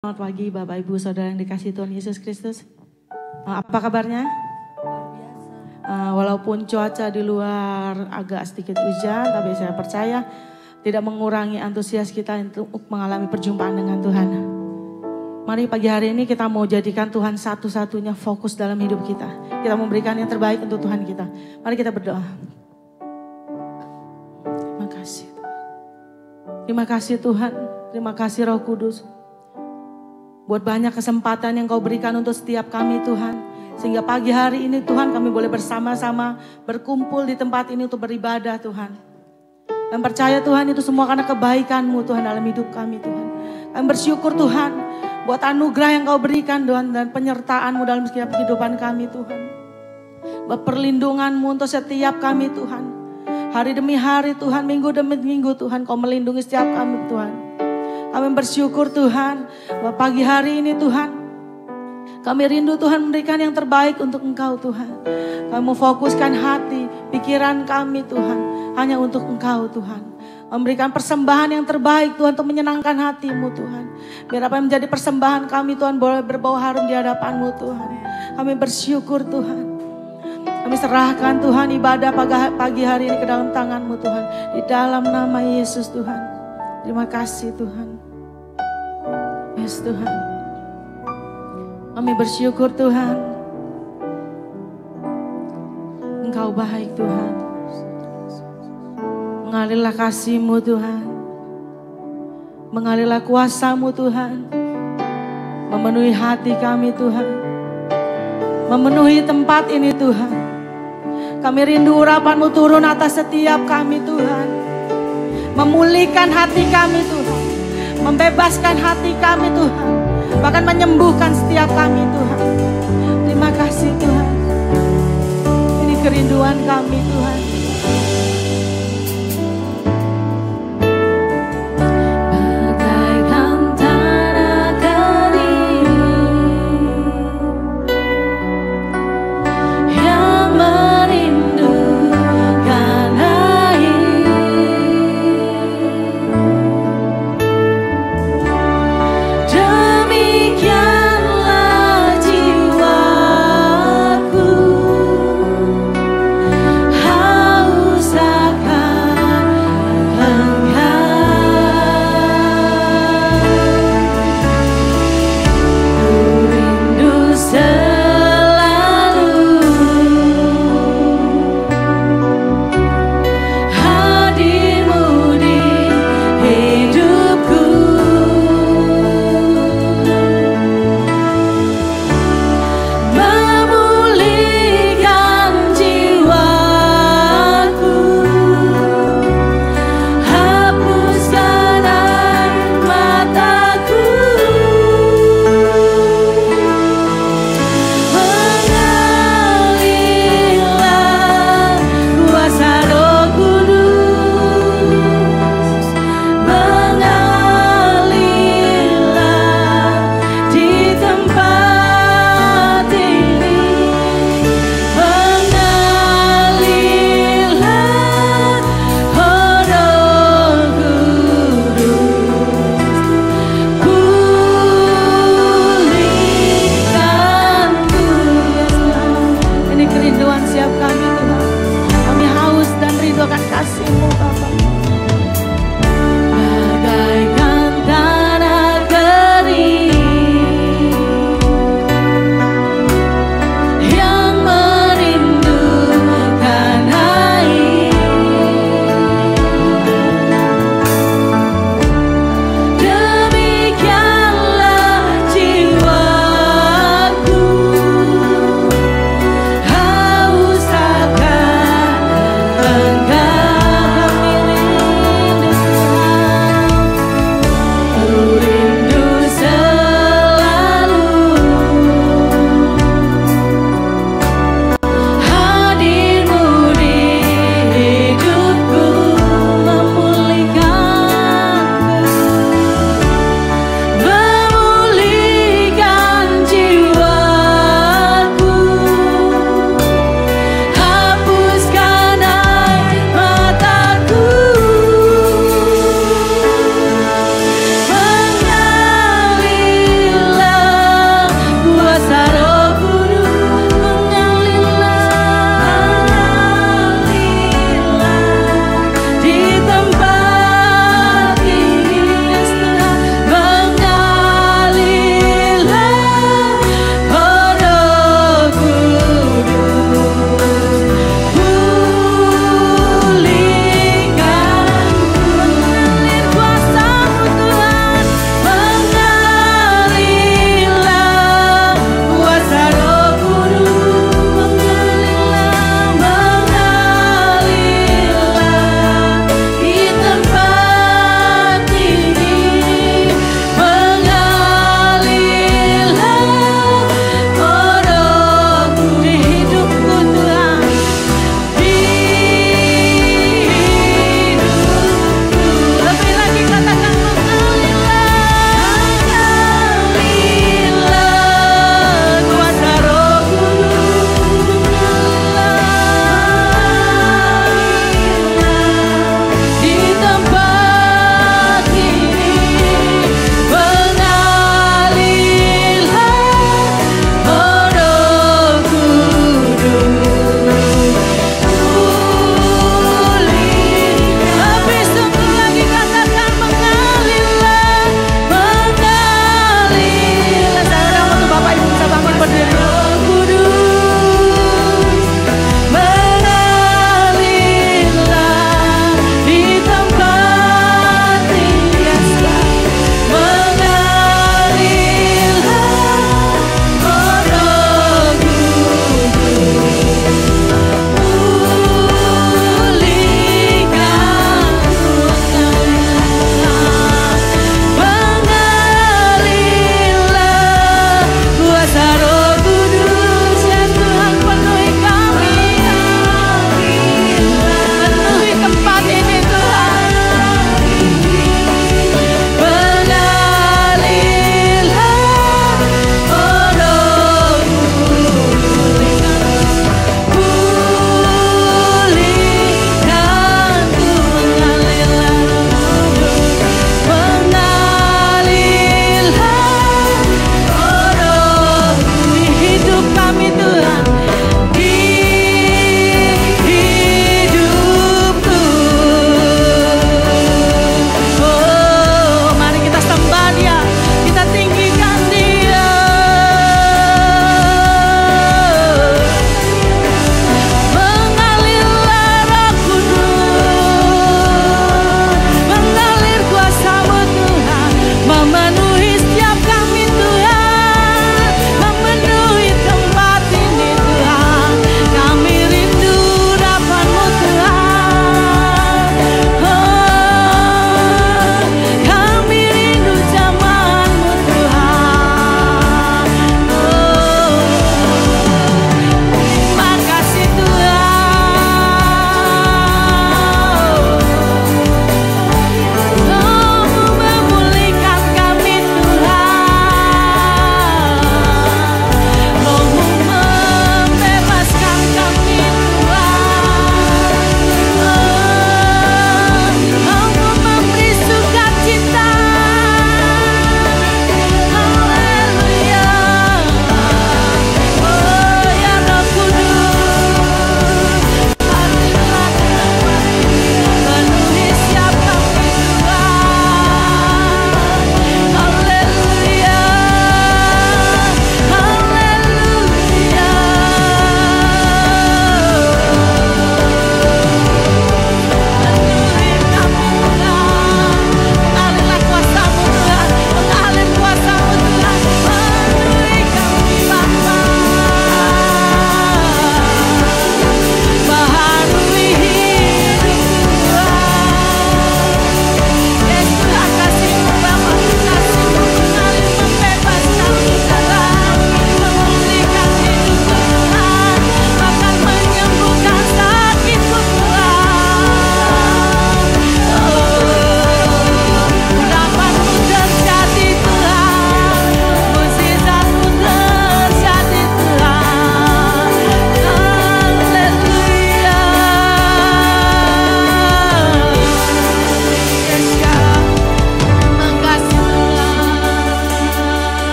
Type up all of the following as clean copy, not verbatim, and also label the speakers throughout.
Speaker 1: Selamat pagi Bapak Ibu Saudara yang dikasihi Tuhan Yesus Kristus. Apa kabarnya? Walaupun cuaca di luar agak sedikit hujan, tapi saya percaya tidak mengurangi antusias kita untuk mengalami perjumpaan dengan Tuhan. Mari pagi hari ini kita mau jadikan Tuhan satu-satunya fokus dalam hidup kita. Kita memberikan yang terbaik untuk Tuhan kita. Mari kita berdoa. Terima kasih. Terima kasih Tuhan. Terima kasih Roh Kudus. Buat banyak kesempatan yang Kau berikan untuk setiap kami Tuhan. Sehingga pagi hari ini Tuhan kami boleh bersama-sama berkumpul di tempat ini untuk beribadah Tuhan. Dan percaya Tuhan itu semua karena kebaikan-Mu Tuhan dalam hidup kami Tuhan. Kami bersyukur Tuhan buat anugerah yang Kau berikan Tuhan dan penyertaan-Mu dalam setiap kehidupan kami Tuhan. Buat perlindungan-Mu untuk setiap kami Tuhan. Hari demi hari Tuhan, minggu demi minggu Tuhan Kau melindungi setiap kami Tuhan. Kami bersyukur Tuhan, bahwa pagi hari ini Tuhan, kami rindu Tuhan memberikan yang terbaik untuk Engkau Tuhan. Kami mau fokuskan hati, pikiran kami Tuhan, hanya untuk Engkau Tuhan. Memberikan persembahan yang terbaik Tuhan untuk menyenangkan hati-Mu Tuhan. Biar apa yang menjadi persembahan kami Tuhan boleh berbau harum di hadapan-Mu Tuhan. Kami bersyukur Tuhan. Kami serahkan Tuhan ibadah pagi hari ini ke dalam tangan-Mu Tuhan. Di dalam nama Yesus Tuhan. Terima kasih Tuhan. Yes Tuhan. Kami bersyukur Tuhan. Engkau baik Tuhan. Mengalirlah kasih-Mu Tuhan. Mengalirlah kuasa-Mu Tuhan. Memenuhi hati kami Tuhan. Memenuhi tempat ini Tuhan. Kami rindu urapan-Mu turun atas setiap kami Tuhan. Memulihkan hati kami Tuhan. Membebaskan hati kami Tuhan. Bahkan menyembuhkan setiap kami Tuhan. Terima kasih Tuhan. Ini kerinduan kami Tuhan.
Speaker 2: Hallelujah.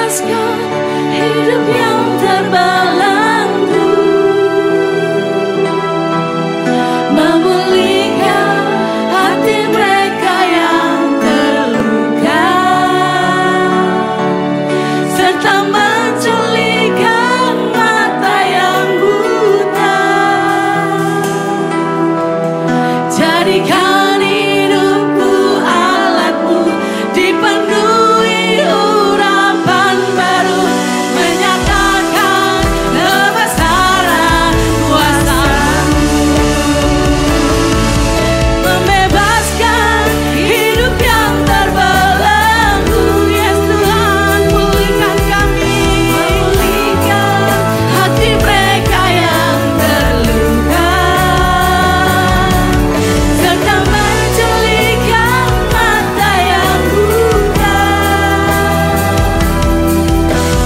Speaker 1: membebaskan hidup yang terbelenggu, memulihkan hati mereka yang terluka, serta menjelikan mata yang buta. Jadikan hidupku alatmu, dipenuhi urapan baru, menyatakan kebesaran kuasa-Mu, membebaskan hidup yang terbelenggu. Yes Tuhan, pulihkan kami, memulihkan hati mereka yang terluka, serta menjelikan mata yang buta.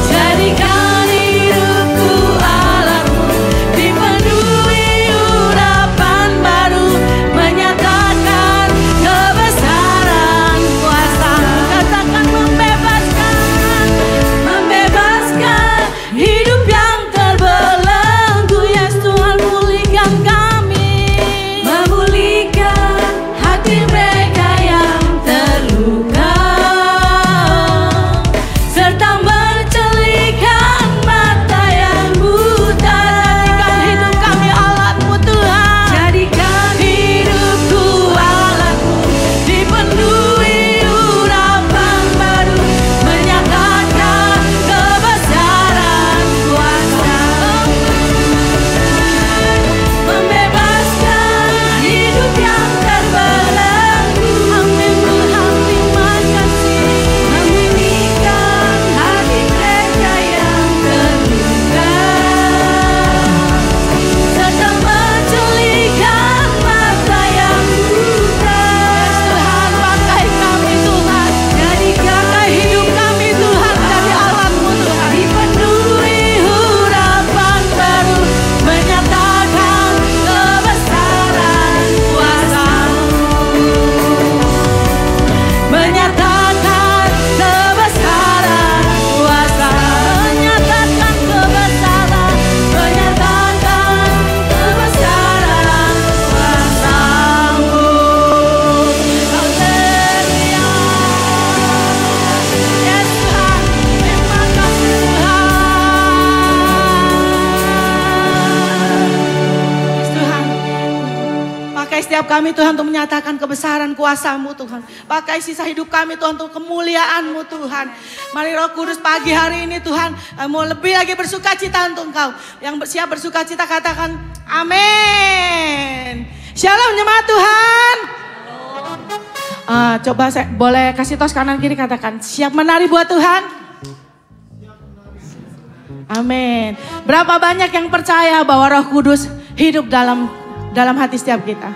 Speaker 1: Jadikan hidupku alatmu, dipenuhi urapan baru, menyatakan kebesaran kuasa-Mu. Katakan membebaskan, membebaskan hidup yang terbelenggu. Yes Tuhan, pulihkan kami, memulihkan hati mereka yang terluka, serta menjelikan mata yang buta. Jadikan hidup kami alat-Mu Tuhan, jadikan hidupku alat-Mu, dipenuhi urapan baru, menyatakan kebesaran kuasa-Mu, membebaskan hidup yang terbelenggu. Amin Tuhan, terima kasih, memulihkan hati mereka yang terluka, serta menjelikan mata yang buta. Tuhan, pakai kami Tuhan, jadikan hidup kami Tuhan jadi alat-Mu Tuhan, dipenuhi urapan baru, menyatakan kebesaran kuasa-Mu, menyatakan kebesaran kuasa, menyatakan kebesaran, menyatakan kebesaran kuasa-Mu. Haleluya. Yes Tuhan, terima kasih Tuhan. Yes Tuhan, pakai setiap kami Tuhan untuk menyatakan kebesaran kuasa-Mu Tuhan. Pakai sisa hidup kami Tuhan untuk kemuliaan-Mu Tuhan. Mari Roh Kudus pagi hari ini Tuhan, mau lebih lagi bersuka cita untuk Engkau. Yang siap bersuka cita katakan amin. Shalom jemaat Tuhan. Coba saya boleh kasih tos kanan kiri, katakan siap menari buat Tuhan. Amin. Berapa banyak yang percaya bahwa Roh Kudus hidup dalam hati setiap kita?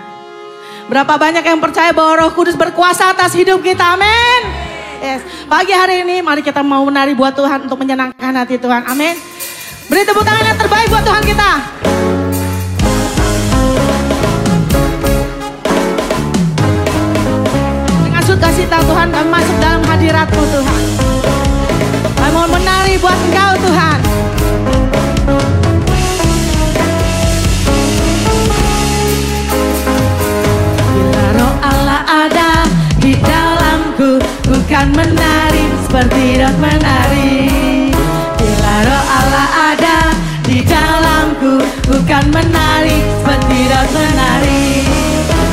Speaker 1: Berapa banyak yang percaya bahwa Roh Kudus berkuasa atas hidup kita? Amin. Yes. Pagi hari ini mari kita mau menari buat Tuhan untuk menyenangkan hati Tuhan. Amin. Beri tepuk tangan yang terbaik buat Tuhan kita. Dengan sukacita Tuhan kami masuk dalam hadirat-Mu Tuhan. Kami mau menari buat Engkau Tuhan. Bila Roh Allah ada di dalamku, bukan menari seperti Daud menari. Bila Roh Allah ada di dalamku, bukan menari seperti Daud menari.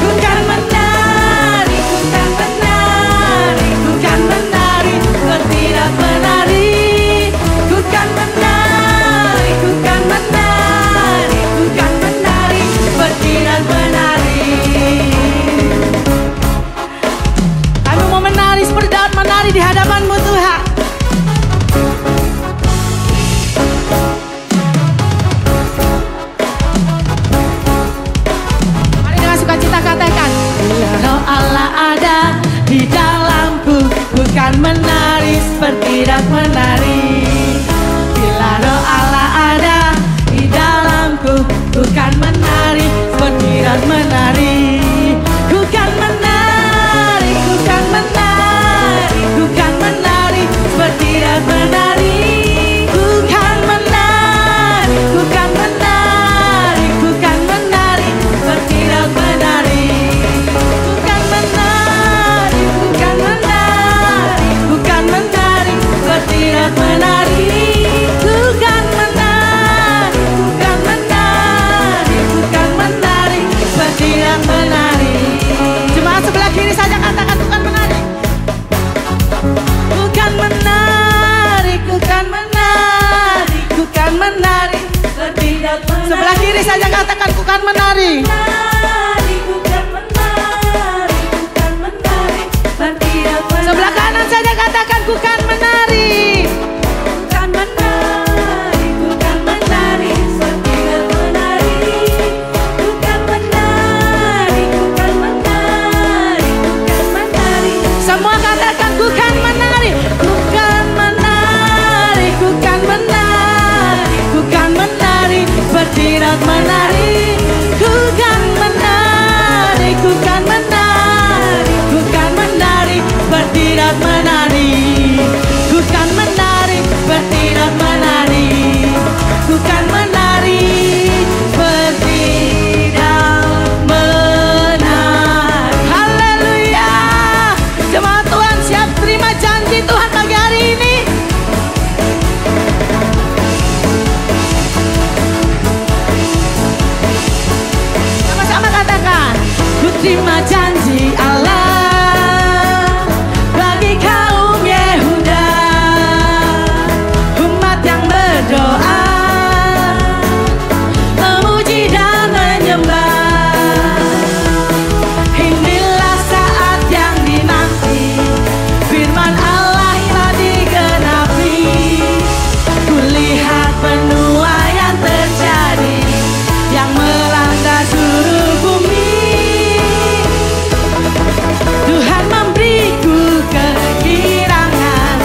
Speaker 1: Bukan menari, bukan menari, bukan menari seperti Daud menari. Bukan menari, bukan menari, bukan menari seperti Daud menari. Kami mau menari seperti Daud menari di hadapan-Mu Tuhan. Mari dengan sukacita katakan, bila Roh Allah ada di dalamku, bukan menari seperti Daud menari. Bila Roh Allah ada di dalamku, bukan menari seperti Daud menari. Bukan menari, bukan menari, bukan menari seperti Daud menari. menari. Sebelah kanan saja katakan ku kan menari. Semua katakan ku kan menari. Ku kan menari, ku kan menari, ku kan menari, bertindak menari. Ku kan menari, ku kan menari, ku kan menari, bertindak menari. Ku kan menari, bertindak menari. Ku kan menari, bertindak menari. Haleluya. Jemaat Tuhan siap terima janji Tuhan pagi hari ini. Sama-sama katakan, ku terima janji Allah bagi kaum Yehuda, umat yang berdoa, memuji dan menyembah. Inilah saat yang dinanti, firman Allah telah digenapi. Kulihat penuaian terjadi yang melanda seluruh bumi. Tuhan memberiku kegirangan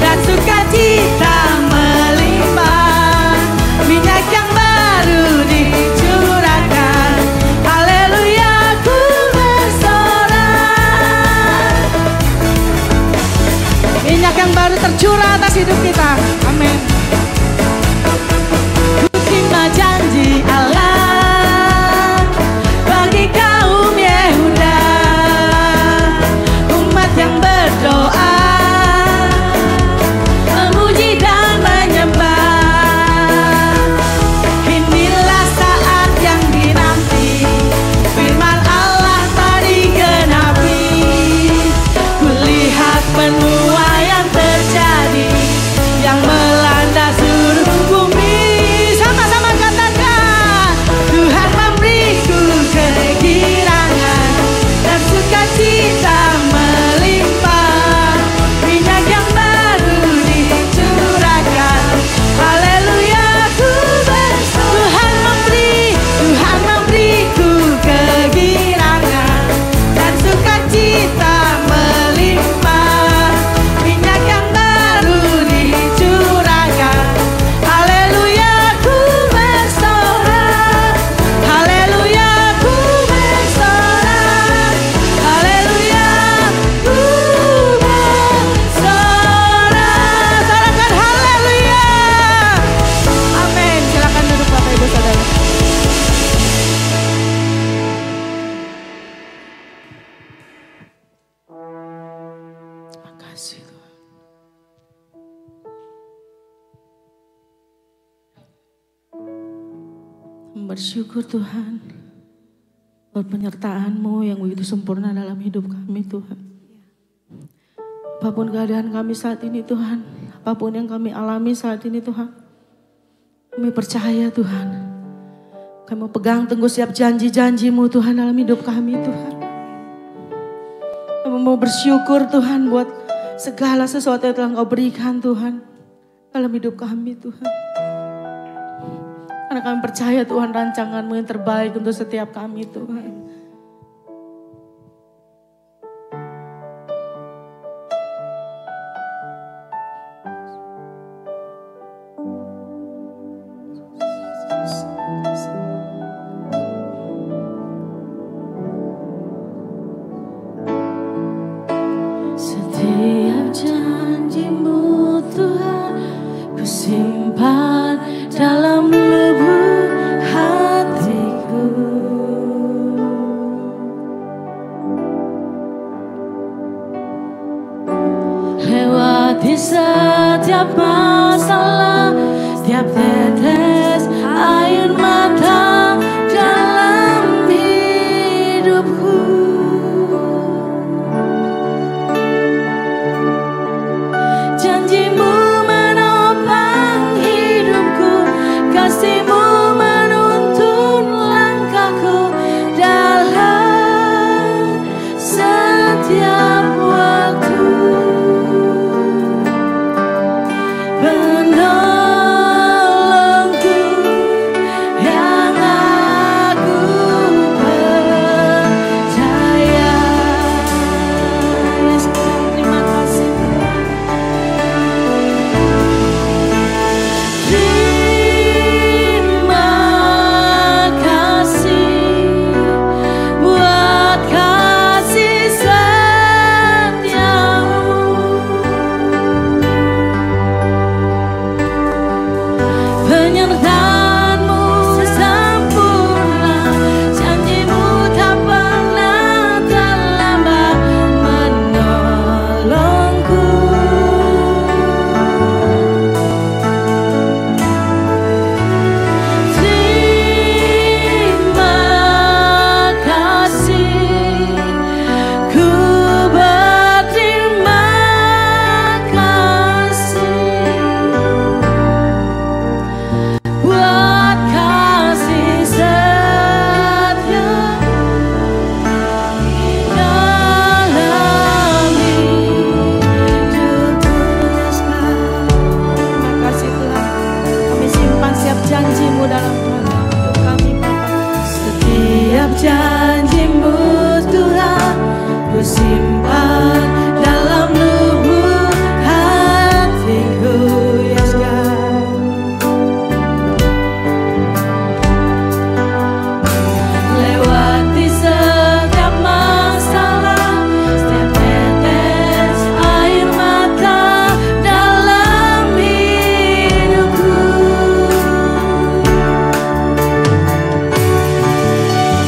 Speaker 1: dan sukacita melimpah. Minyak yang baru dicurahkan, haleluya ku bersorak. Minyak yang baru tercurah atas hidup kita, amin. Ku terima janji Allah bagi kaum Yehuda, umat yang berdoa, memuji dan menyembah. Inilah saat yang dinanti, firman Allah telah digenapi. Kulihat penuaian terjadi yang melanda seluruh bumi. Sama-sama katakan, Tuhan memberiku kegirangan dan sukacita melimpah. Minyak yang baru dicurahkan, haleluya ku bersorak. Tuhan memberiku kegirangan dan sukacita melimpah. Minyak yang baru dicurahkan, haleluya ku bersorak. Haleluya ku bersorak. Haleluya ku bersorak. Sorakan haleluya. Amin. Silakan duduk Bapak Ibu Saudara. Terima kasih Tuhan. Bersyukur Tuhan buat penyertaan-Mu yang begitu sempurna dalam hidup kami Tuhan. Apapun keadaan kami saat ini Tuhan, apapun yang kami alami saat ini Tuhan, kami percaya Tuhan, kami mau pegang teguh setiap janji-janji-Mu Tuhan dalam hidup kami Tuhan. Kami mau bersyukur Tuhan buat segala sesuatu yang telah Engkau berikan Tuhan dalam hidup kami Tuhan. Karena kami percaya Tuhan rancangan-Mu yang terbaik untuk setiap kami Tuhan. Setiap janji-Mu Tuhan ku simpan dalam lubuk hatiku. Lewati setiap masalah, setiap tetes air mata dalam hidupku. Janji-Mu menopang hidupku, kasih-Mu menuntun langkahku. simpan dalam lubuk hatiku. Yes God. Lewati setiap masalah, setiap tetes air mata dalam hidupku.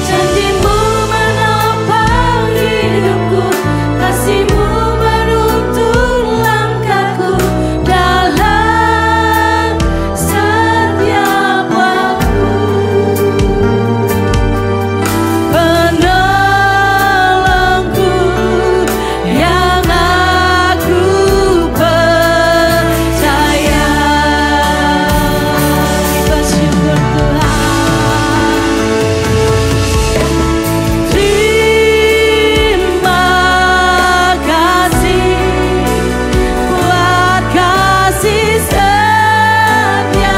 Speaker 1: Janjimu menopang hidupku, kasihmu menuntun langkahku dalam setiap waktu. Penolongku yang aku percaya. Bersyukur Tuhan. Terima kasih buat kasih setiamu.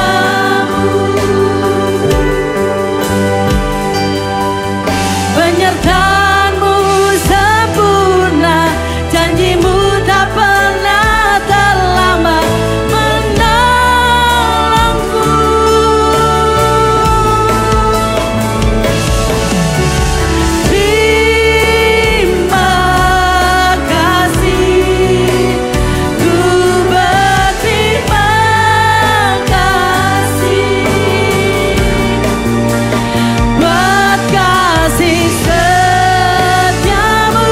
Speaker 1: Penyertaanmu sempurna, janjimu tak pernah terlambat menolongku. Terima kasih, ku berterima kasih buat kasih setiamu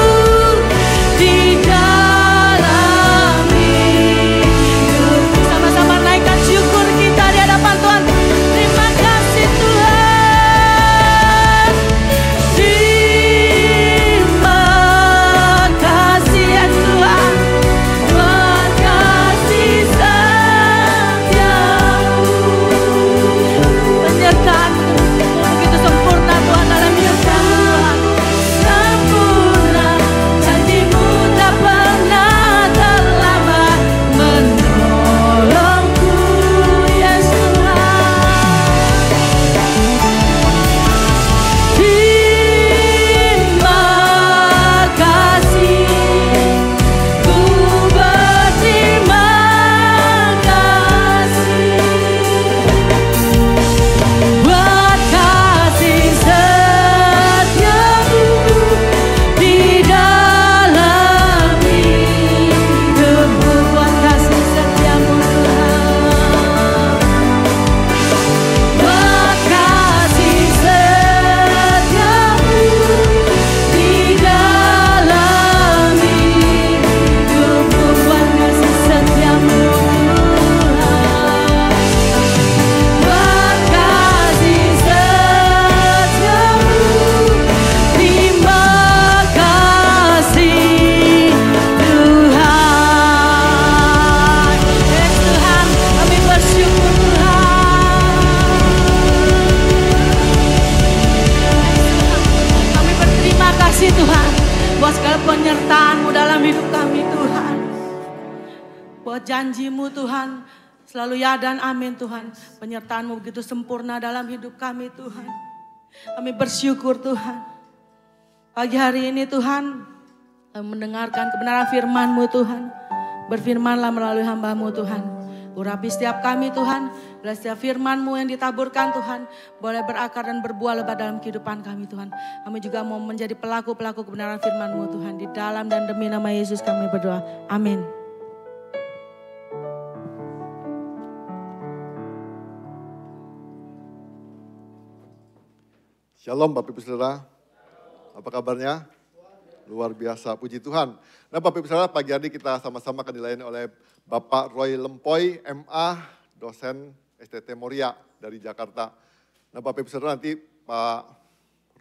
Speaker 1: di dalam hidupku. Sama-sama naikkan syukur kita di hadapan Tuhan. Terima kasih Tuhan. Terima kasih ya Tuhan, buat kasih setiamu. Penyertaan-Mu begitu sempurna Tuhan dalam hidup kami Tuhan. Sempurna, janjimu tak pernah terlambat menolongku. Yes Tuhan. Terima kasih, ku berterima kasih buat kasih setiamu di dalam hidupku. Buat kasih setiamu Tuhan. Buat kasih setiamu di dalam hidupku. Buat kasih setiamu Tuhan. Buat kasih setiamu, terima kasih Tuhan. Yes Tuhan, kami bersyukur Tuhan. Kami berterima kasih Tuhan buat segala penyertaan-Mu dalam hidup kami Tuhan. Buat janji-Mu Tuhan, selalu ya dan amin Tuhan. Penyertaan-Mu begitu sempurna dalam hidup kami Tuhan. Kami bersyukur Tuhan. Pagi hari ini Tuhan, kami mendengarkan kebenaran firman-Mu Tuhan. Berfirmanlah melalui hamba-Mu Tuhan. Urapi setiap kami Tuhan, bila setiap firman-Mu yang ditaburkan Tuhan, boleh berakar dan berbuah lebat dalam kehidupan kami Tuhan. Kami juga mau menjadi pelaku-pelaku kebenaran firman-Mu Tuhan. Di dalam dan demi nama Yesus kami berdoa. Amin.
Speaker 2: Shalom Bapak Ibu Saudara, apa kabarnya? Luar biasa, puji Tuhan. Nah Bapak Ibu Saudara, pagi hari kita sama-sama akan dilayani oleh Bapak Roy Lempoy, MA, dosen STT Moria dari Jakarta. Nah Bapak Ibu Saudara, nanti Pak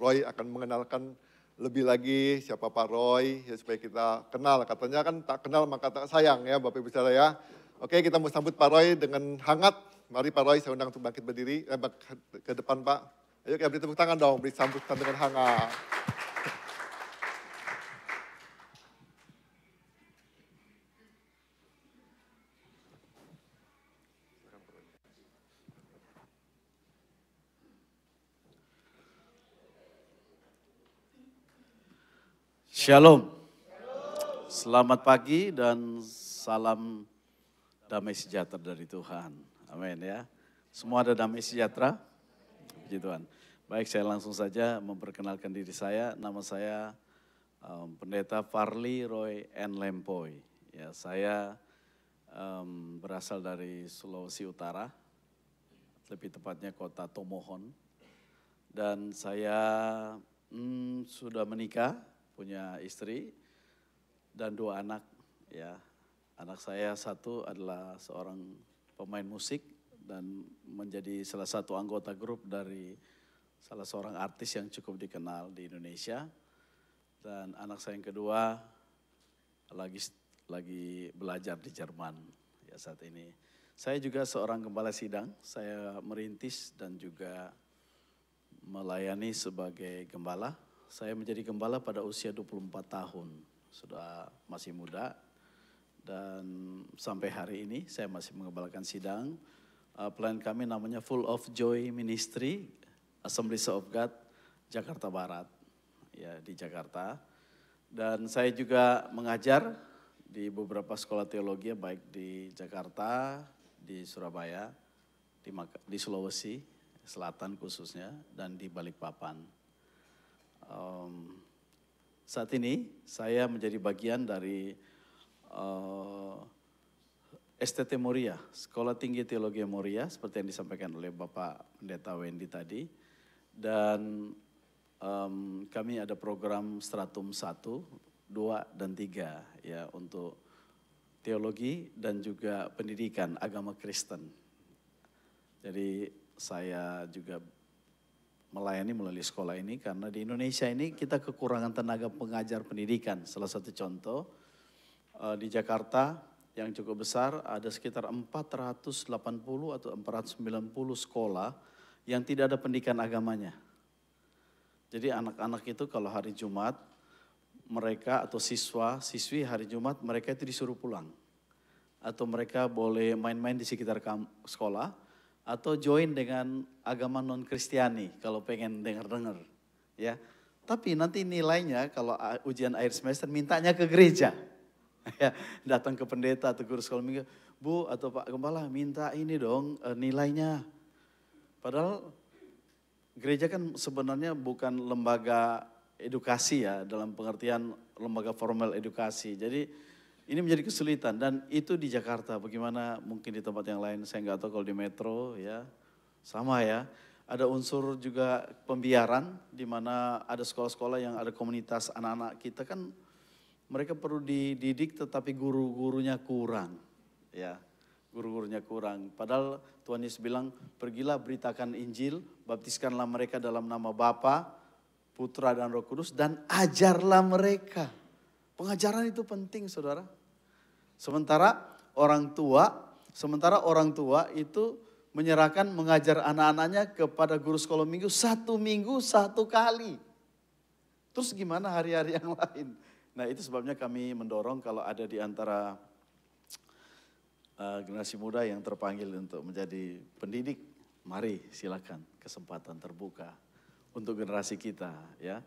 Speaker 2: Roy akan mengenalkan lebih lagi siapa Pak Roy, ya, supaya kita kenal. Katanya kan tak kenal maka tak sayang ya Bapak Ibu Saudara ya. Oke, kita mau sambut Pak Roy dengan hangat. Mari Pak Roy, saya undang untuk bangkit berdiri, ke depan Pak. Ayo kita beri tepuk tangan dong, beri sambutan dengan hangat.
Speaker 3: Shalom. Selamat pagi dan salam damai sejahtera dari Tuhan. Amin ya. Semua ada damai sejahtera? Puji Tuhan. Baik, saya langsung saja memperkenalkan diri saya. Nama saya Pendeta Farli Roy N. Lempoy. Ya, saya berasal dari Sulawesi Utara, lebih tepatnya kota Tomohon. Dan saya sudah menikah, punya istri dan 2 anak. Ya, anak saya satu adalah seorang pemain musik dan menjadi salah satu anggota grup dari salah seorang artis yang cukup dikenal di Indonesia. Dan anak saya yang kedua lagi belajar di Jerman ya saat ini. Saya juga seorang gembala sidang. Saya merintis dan juga melayani sebagai gembala. Saya menjadi gembala pada usia 24 tahun. Sudah masih muda dan sampai hari ini saya masih mengembalakan sidang. Pelayan kami namanya Full of Joy Ministry, Assemblies of God, Jakarta Barat, ya di Jakarta. Dan saya juga mengajar di beberapa sekolah teologi baik di Jakarta, di Surabaya, di Sulawesi Selatan khususnya, dan di Balikpapan. Saat ini saya menjadi bagian dari STT Moria, Sekolah Tinggi Teologi Moria, seperti yang disampaikan oleh Bapak Pendeta Wendy tadi. Dan kami ada program Stratum 1, 2, dan 3 ya untuk teologi dan juga pendidikan agama Kristen. Jadi saya juga melayani melalui sekolah ini karena di Indonesia ini kita kekurangan tenaga pengajar pendidikan. Salah satu contoh di Jakarta yang cukup besar ada sekitar 480 atau 490 sekolah yang tidak ada pendidikan agamanya. Jadi anak-anak itu kalau hari Jumat mereka atau siswi hari Jumat mereka itu disuruh pulang. Atau mereka boleh main-main di sekitar sekolah. Atau join dengan agama non-Kristiani kalau pengen dengar-dengar. Ya. Tapi nanti nilainya kalau ujian akhir semester mintanya ke gereja. Ya, datang ke pendeta atau guru sekolah minggu, Bu atau Pak Gembala minta ini dong nilainya. Padahal gereja kan sebenarnya bukan lembaga edukasi ya, dalam pengertian lembaga formal edukasi. Jadi ini menjadi kesulitan dan itu di Jakarta. Bagaimana mungkin di tempat yang lain saya nggak tahu, kalau di metro ya sama ya. Ada unsur juga pembiaran di mana ada sekolah-sekolah yang ada komunitas anak-anak kita kan mereka perlu dididik tetapi guru-gurunya kurang ya. Guru-gurunya kurang. Padahal Tuhan Yesus bilang pergilah beritakan Injil, baptiskanlah mereka dalam nama Bapa, Putra dan Roh Kudus dan ajarlah mereka. Pengajaran itu penting saudara. Sementara orang tua itu menyerahkan mengajar anak-anaknya kepada guru sekolah minggu 1 minggu 1 kali. Terus gimana hari-hari yang lain? Nah itu sebabnya kami mendorong kalau ada di antara generasi muda yang terpanggil untuk menjadi pendidik. Mari silakan, kesempatan terbuka untuk generasi kita ya.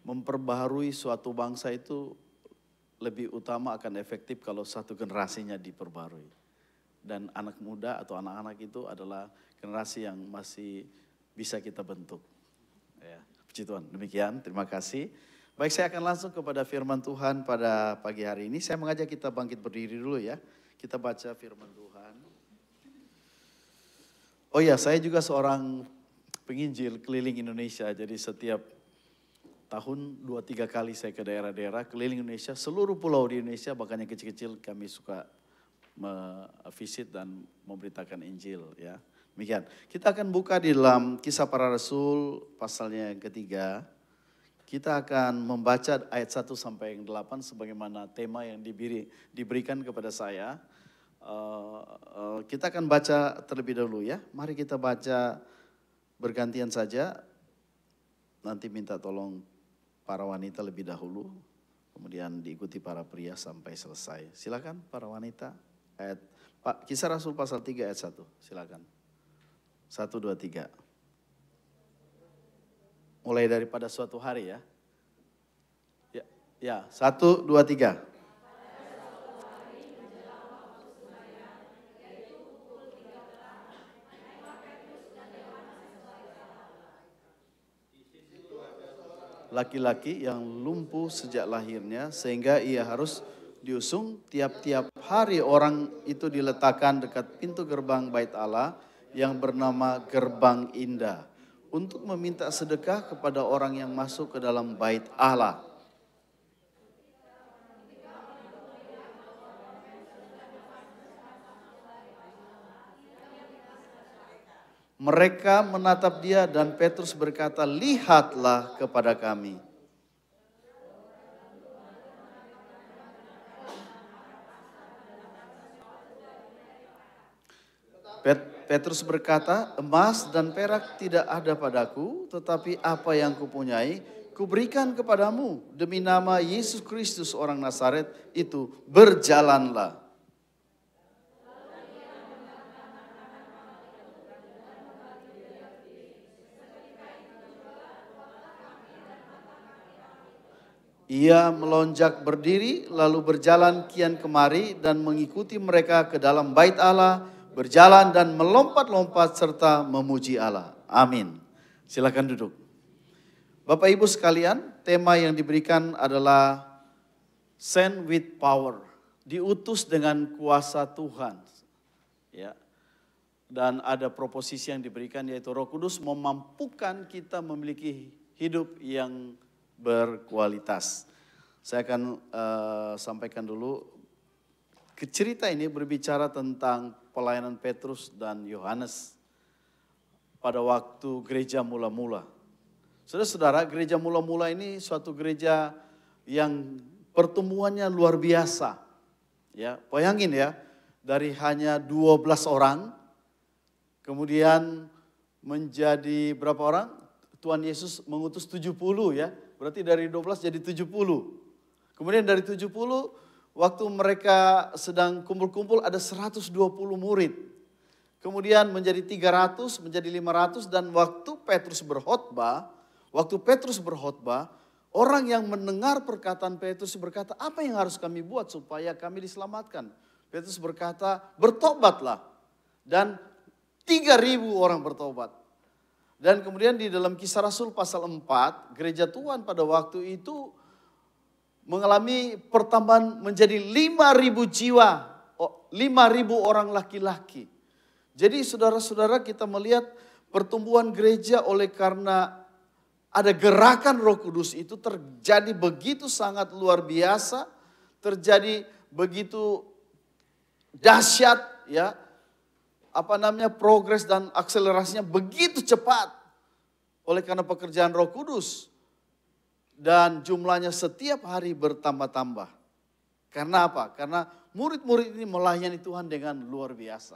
Speaker 3: Memperbaharui suatu bangsa itu lebih utama akan efektif kalau satu generasinya diperbarui. Dan anak muda atau anak-anak itu adalah generasi yang masih bisa kita bentuk. Ya, puji Tuhan. Demikian, terima kasih. Baik, saya akan langsung kepada firman Tuhan pada pagi hari ini. Saya mengajak kita bangkit berdiri dulu ya. Kita baca firman Tuhan. Oh ya, saya juga seorang penginjil keliling Indonesia. Jadi setiap tahun 2-3 kali saya ke daerah-daerah keliling Indonesia, seluruh pulau di Indonesia, bahkan yang kecil-kecil kami suka visit dan memberitakan Injil ya. Demikian. Kita akan buka di dalam Kisah Para Rasul pasalnya yang ketiga. Kita akan membaca ayat 1 sampai yang 8 sebagaimana tema yang diberikan kepada saya. Kita akan baca terlebih dahulu ya. Mari kita baca bergantian saja. Nanti minta tolong para wanita lebih dahulu, kemudian diikuti para pria sampai selesai. Silakan para wanita. Kisah Rasul pasal 3 ayat 1. Silakan. 1, 2, 3. Mulai daripada suatu hari ya. Ya, 1, 2, 3. laki-laki yang lumpuh sejak lahirnya, sehingga ia harus diusung. Tiap-tiap hari orang itu diletakkan dekat pintu gerbang Bait Allah yang bernama Gerbang Indah untuk meminta sedekah kepada orang yang masuk ke dalam Bait Allah. Mereka menatap dia dan Petrus berkata, "Lihatlah kepada kami." Petrus berkata, "Emas dan perak tidak ada padaku, tetapi apa yang kupunyai, kuberikan kepadamu. Demi nama Yesus Kristus orang Nazaret itu, berjalanlah." Ia melonjak berdiri, lalu berjalan kian kemari dan mengikuti mereka ke dalam Bait Allah, berjalan dan melompat-lompat serta memuji Allah. Amin. Silakan duduk. Bapak Ibu sekalian, tema yang diberikan adalah Sent with Power, diutus dengan kuasa Tuhan. Ya. Dan ada proposisi yang diberikan, yaitu Roh Kudus memampukan kita memiliki hidup yang berkualitas. Saya akan sampaikan dulu. Cerita ini berbicara tentang pelayanan Petrus dan Yohanes pada waktu gereja mula-mula. Saudara-saudara, gereja mula-mula ini suatu gereja yang pertumbuhannya luar biasa. Ya, bayangin ya, dari hanya 12 orang, kemudian menjadi berapa orang? Tuhan Yesus mengutus 70 ya. Berarti dari 12 jadi 70. Kemudian dari 70, waktu mereka sedang kumpul-kumpul ada 120 murid. Kemudian menjadi 300, menjadi 500, dan waktu Petrus berkhotbah, orang yang mendengar perkataan Petrus berkata, "Apa yang harus kami buat supaya kami diselamatkan?" Petrus berkata, "Bertobatlah." Dan 3.000 orang bertobat. Dan kemudian di dalam Kisah Rasul pasal 4, gereja Tuhan pada waktu itu mengalami pertambahan menjadi 5.000 jiwa, 5.000 orang laki-laki. Jadi saudara-saudara, kita melihat pertumbuhan gereja oleh karena ada gerakan Roh Kudus itu terjadi begitu sangat luar biasa, terjadi begitu dahsyat ya. Progres dan akselerasinya begitu cepat oleh karena pekerjaan Roh Kudus, dan jumlahnya setiap hari bertambah-tambah. Karena apa? Karena murid-murid ini melayani Tuhan dengan luar biasa.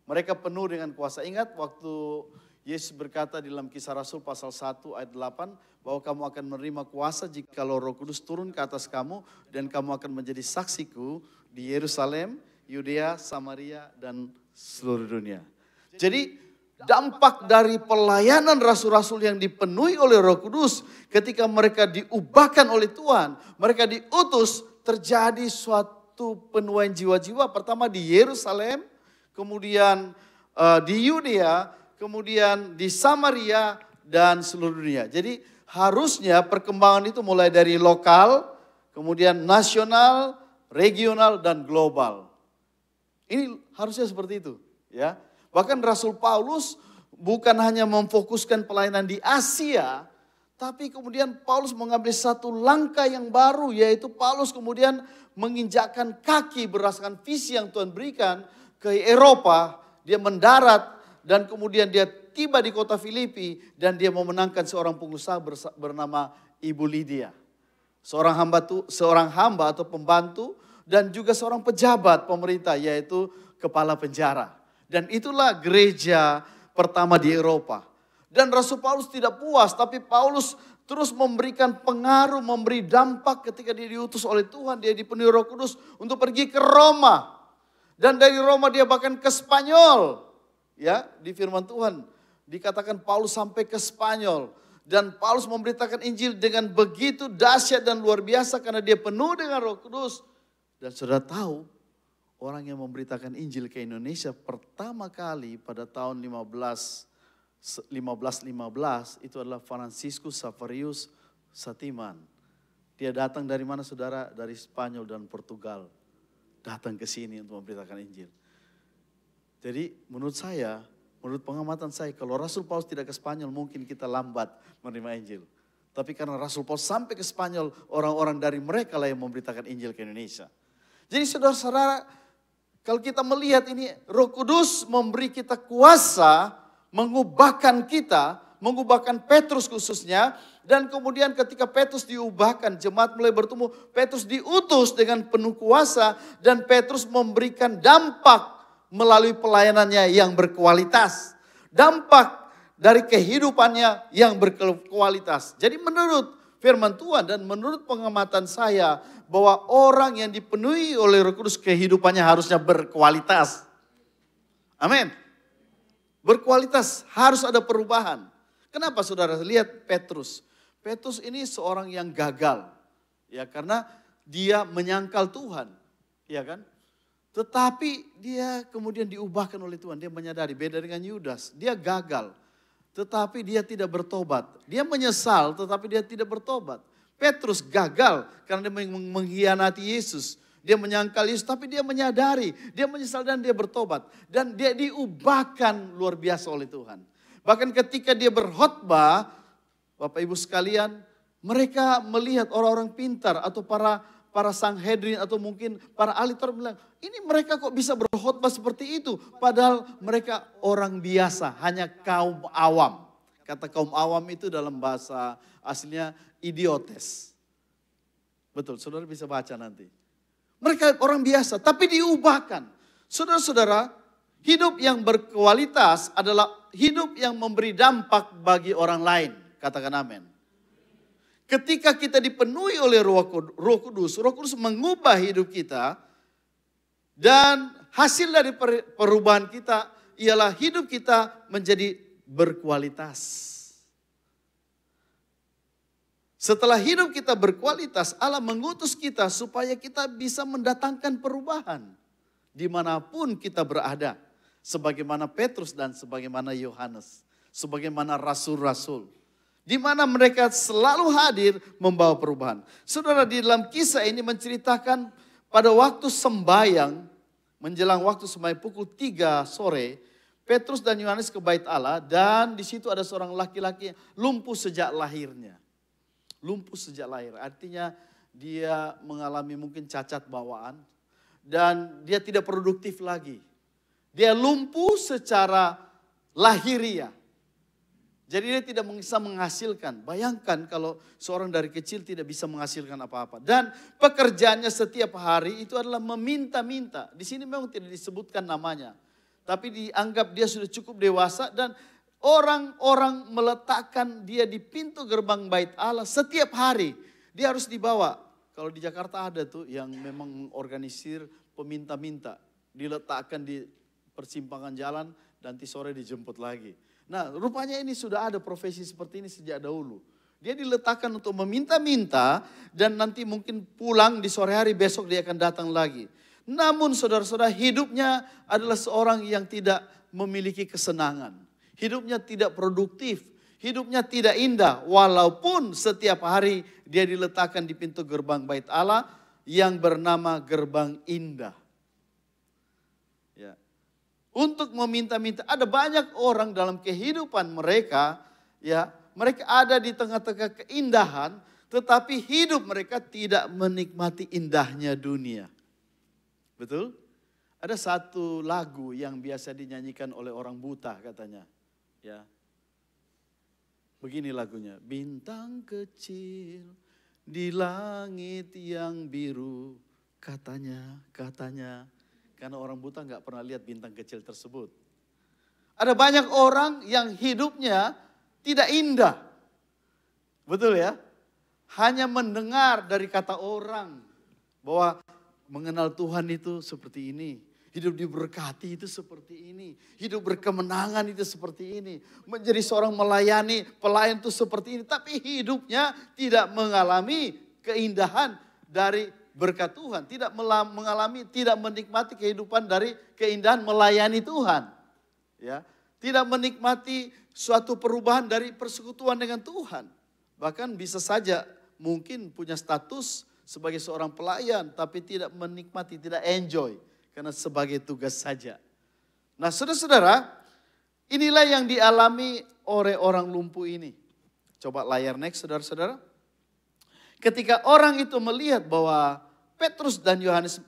Speaker 3: Mereka penuh dengan kuasa. Ingat waktu Yesus berkata di dalam Kisah Rasul pasal 1 ayat 8 bahwa kamu akan menerima kuasa jika Roh Kudus turun ke atas kamu, dan kamu akan menjadi saksiku di Yerusalem, Yudea, Samaria, dan seluruh dunia. Jadi dampak dari pelayanan rasul-rasul yang dipenuhi oleh Roh Kudus, ketika mereka diubahkan oleh Tuhan, mereka diutus, terjadi suatu penuaian jiwa-jiwa. Pertama di Yerusalem, kemudian di Yudea, kemudian di Samaria, dan seluruh dunia. Jadi harusnya perkembangan itu mulai dari lokal, kemudian nasional, regional, dan global. Ini harusnya seperti itu, ya. Bahkan Rasul Paulus bukan hanya memfokuskan pelayanan di Asia, tapi kemudian Paulus mengambil satu langkah yang baru, yaitu Paulus kemudian menginjakkan kaki berdasarkan visi yang Tuhan berikan ke Eropa. Dia mendarat dan kemudian dia tiba di kota Filipi, dan dia memenangkan seorang pengusaha bernama Ibu Lydia. Seorang hamba atau pembantu, dan juga seorang pejabat pemerintah, yaitu kepala penjara. Dan itulah gereja pertama di Eropa. Dan Rasul Paulus tidak puas, tapi Paulus terus memberikan pengaruh, memberi dampak ketika dia diutus oleh Tuhan. Dia dipenuhi Roh Kudus untuk pergi ke Roma. Dan dari Roma dia bahkan ke Spanyol. Ya, di firman Tuhan dikatakan Paulus sampai ke Spanyol. Dan Paulus memberitakan Injil dengan begitu dahsyat dan luar biasa karena dia penuh dengan Roh Kudus. Dan saudara tahu, orang yang memberitakan Injil ke Indonesia pertama kali pada tahun 1515 itu adalah Franciscus Saverius Satiman. Dia datang dari mana saudara? Dari Spanyol dan Portugal. Datang ke sini untuk memberitakan Injil. Jadi menurut saya, menurut pengamatan saya, kalau Rasul Paulus tidak ke Spanyol mungkin kita lambat menerima Injil. Tapi karena Rasul Paulus sampai ke Spanyol, orang-orang dari mereka lah yang memberitakan Injil ke Indonesia. Jadi saudara-saudara, kalau kita melihat ini, Roh Kudus memberi kita kuasa, mengubahkan kita, mengubahkan Petrus khususnya. Dan kemudian ketika Petrus diubahkan, jemaat mulai bertumbuh, Petrus diutus dengan penuh kuasa. Dan Petrus memberikan dampak melalui pelayanannya yang berkualitas. Dampak dari kehidupannya yang berkualitas. Jadi menurut firman Tuhan dan menurut pengamatan saya, bahwa orang yang dipenuhi oleh Roh Kudus kehidupannya harusnya berkualitas. Amin. Berkualitas, harus ada perubahan. Kenapa saudara? Lihat Petrus. Petrus ini seorang yang gagal. Ya, karena dia menyangkal Tuhan. Ya kan? Tetapi dia kemudian diubahkan oleh Tuhan. Dia menyadari, beda dengan Yudas. Dia gagal, tetapi dia tidak bertobat. Dia menyesal, tetapi dia tidak bertobat. Petrus gagal karena dia mengkhianati Yesus. Dia menyangkal Yesus, tapi dia menyadari. Dia menyesal dan dia bertobat. Dan dia diubahkan luar biasa oleh Tuhan. Bahkan ketika dia berkhotbah, Bapak Ibu sekalian, mereka melihat orang-orang pintar atau para Sanhedrin atau mungkin para ahli Taurat bilang, ini mereka kok bisa berkhotbah seperti itu. Padahal mereka orang biasa, hanya kaum awam. Kata kaum awam itu dalam bahasa aslinya idiotes. Betul, saudara bisa baca nanti. Mereka orang biasa, tapi diubahkan. Saudara-saudara, hidup yang berkualitas adalah hidup yang memberi dampak bagi orang lain. Katakan amin. Ketika kita dipenuhi oleh Roh Kudus mengubah hidup kita. Dan hasil dari perubahan kita ialah hidup kita menjadi berkualitas. Setelah hidup kita berkualitas, Allah mengutus kita supaya kita bisa mendatangkan perubahan. Dimanapun kita berada. Sebagaimana Petrus dan sebagaimana Yohanes. Sebagaimana rasul-rasul. Di mana mereka selalu hadir membawa perubahan. Saudara, di dalam kisah ini menceritakan pada waktu sembayang, menjelang waktu sembayang pukul 3 sore, Petrus dan Yohanes ke bait Allah dan di situ ada seorang laki-laki lumpuh sejak lahirnya. Lumpuh sejak lahir, artinya dia mengalami mungkin cacat bawaan dan dia tidak produktif lagi. Dia lumpuh secara lahiriah. Jadi dia tidak bisa menghasilkan. Bayangkan kalau seorang dari kecil tidak bisa menghasilkan apa-apa. Dan pekerjaannya setiap hari itu adalah meminta-minta. Di sini memang tidak disebutkan namanya. Tapi dianggap dia sudah cukup dewasa dan orang-orang meletakkan dia di pintu gerbang bait Allah setiap hari. Dia harus dibawa. Kalau di Jakarta ada tuh yang memang mengorganisir peminta-minta. Diletakkan di persimpangan jalan dan nanti sore dijemput lagi. Nah, rupanya ini sudah ada profesi seperti ini sejak dahulu. Dia diletakkan untuk meminta-minta dan nanti mungkin pulang di sore hari, besok dia akan datang lagi. Namun saudara-saudara, hidupnya adalah seorang yang tidak memiliki kesenangan. Hidupnya tidak produktif, hidupnya tidak indah. Walaupun setiap hari dia diletakkan di pintu gerbang bait Allah yang bernama gerbang indah. Ya. Untuk meminta-minta, ada banyak orang dalam kehidupan mereka, ya, mereka ada di tengah-tengah keindahan, tetapi hidup mereka tidak menikmati indahnya dunia. Betul? Ada satu lagu yang biasa dinyanyikan oleh orang buta katanya, ya. Begini lagunya, bintang kecil di langit yang biru, katanya. Karena orang buta nggak pernah lihat bintang kecil tersebut. Ada banyak orang yang hidupnya tidak indah. Betul ya? Hanya mendengar dari kata orang bahwa mengenal Tuhan itu seperti ini. Hidup diberkati itu seperti ini. Hidup berkemenangan itu seperti ini. Menjadi seorang melayani, pelayan itu seperti ini. Tapi hidupnya tidak mengalami keindahan dari berkat Tuhan, tidak menikmati kehidupan dari keindahan melayani Tuhan. Ya, tidak menikmati suatu perubahan dari persekutuan dengan Tuhan. Bahkan bisa saja mungkin punya status sebagai seorang pelayan, tapi tidak menikmati, tidak enjoy. Karena sebagai tugas saja. Nah saudara-saudara, inilah yang dialami oleh orang lumpuh ini. Coba layar next saudara-saudara. Ketika orang itu melihat bahwa Petrus dan Yohanes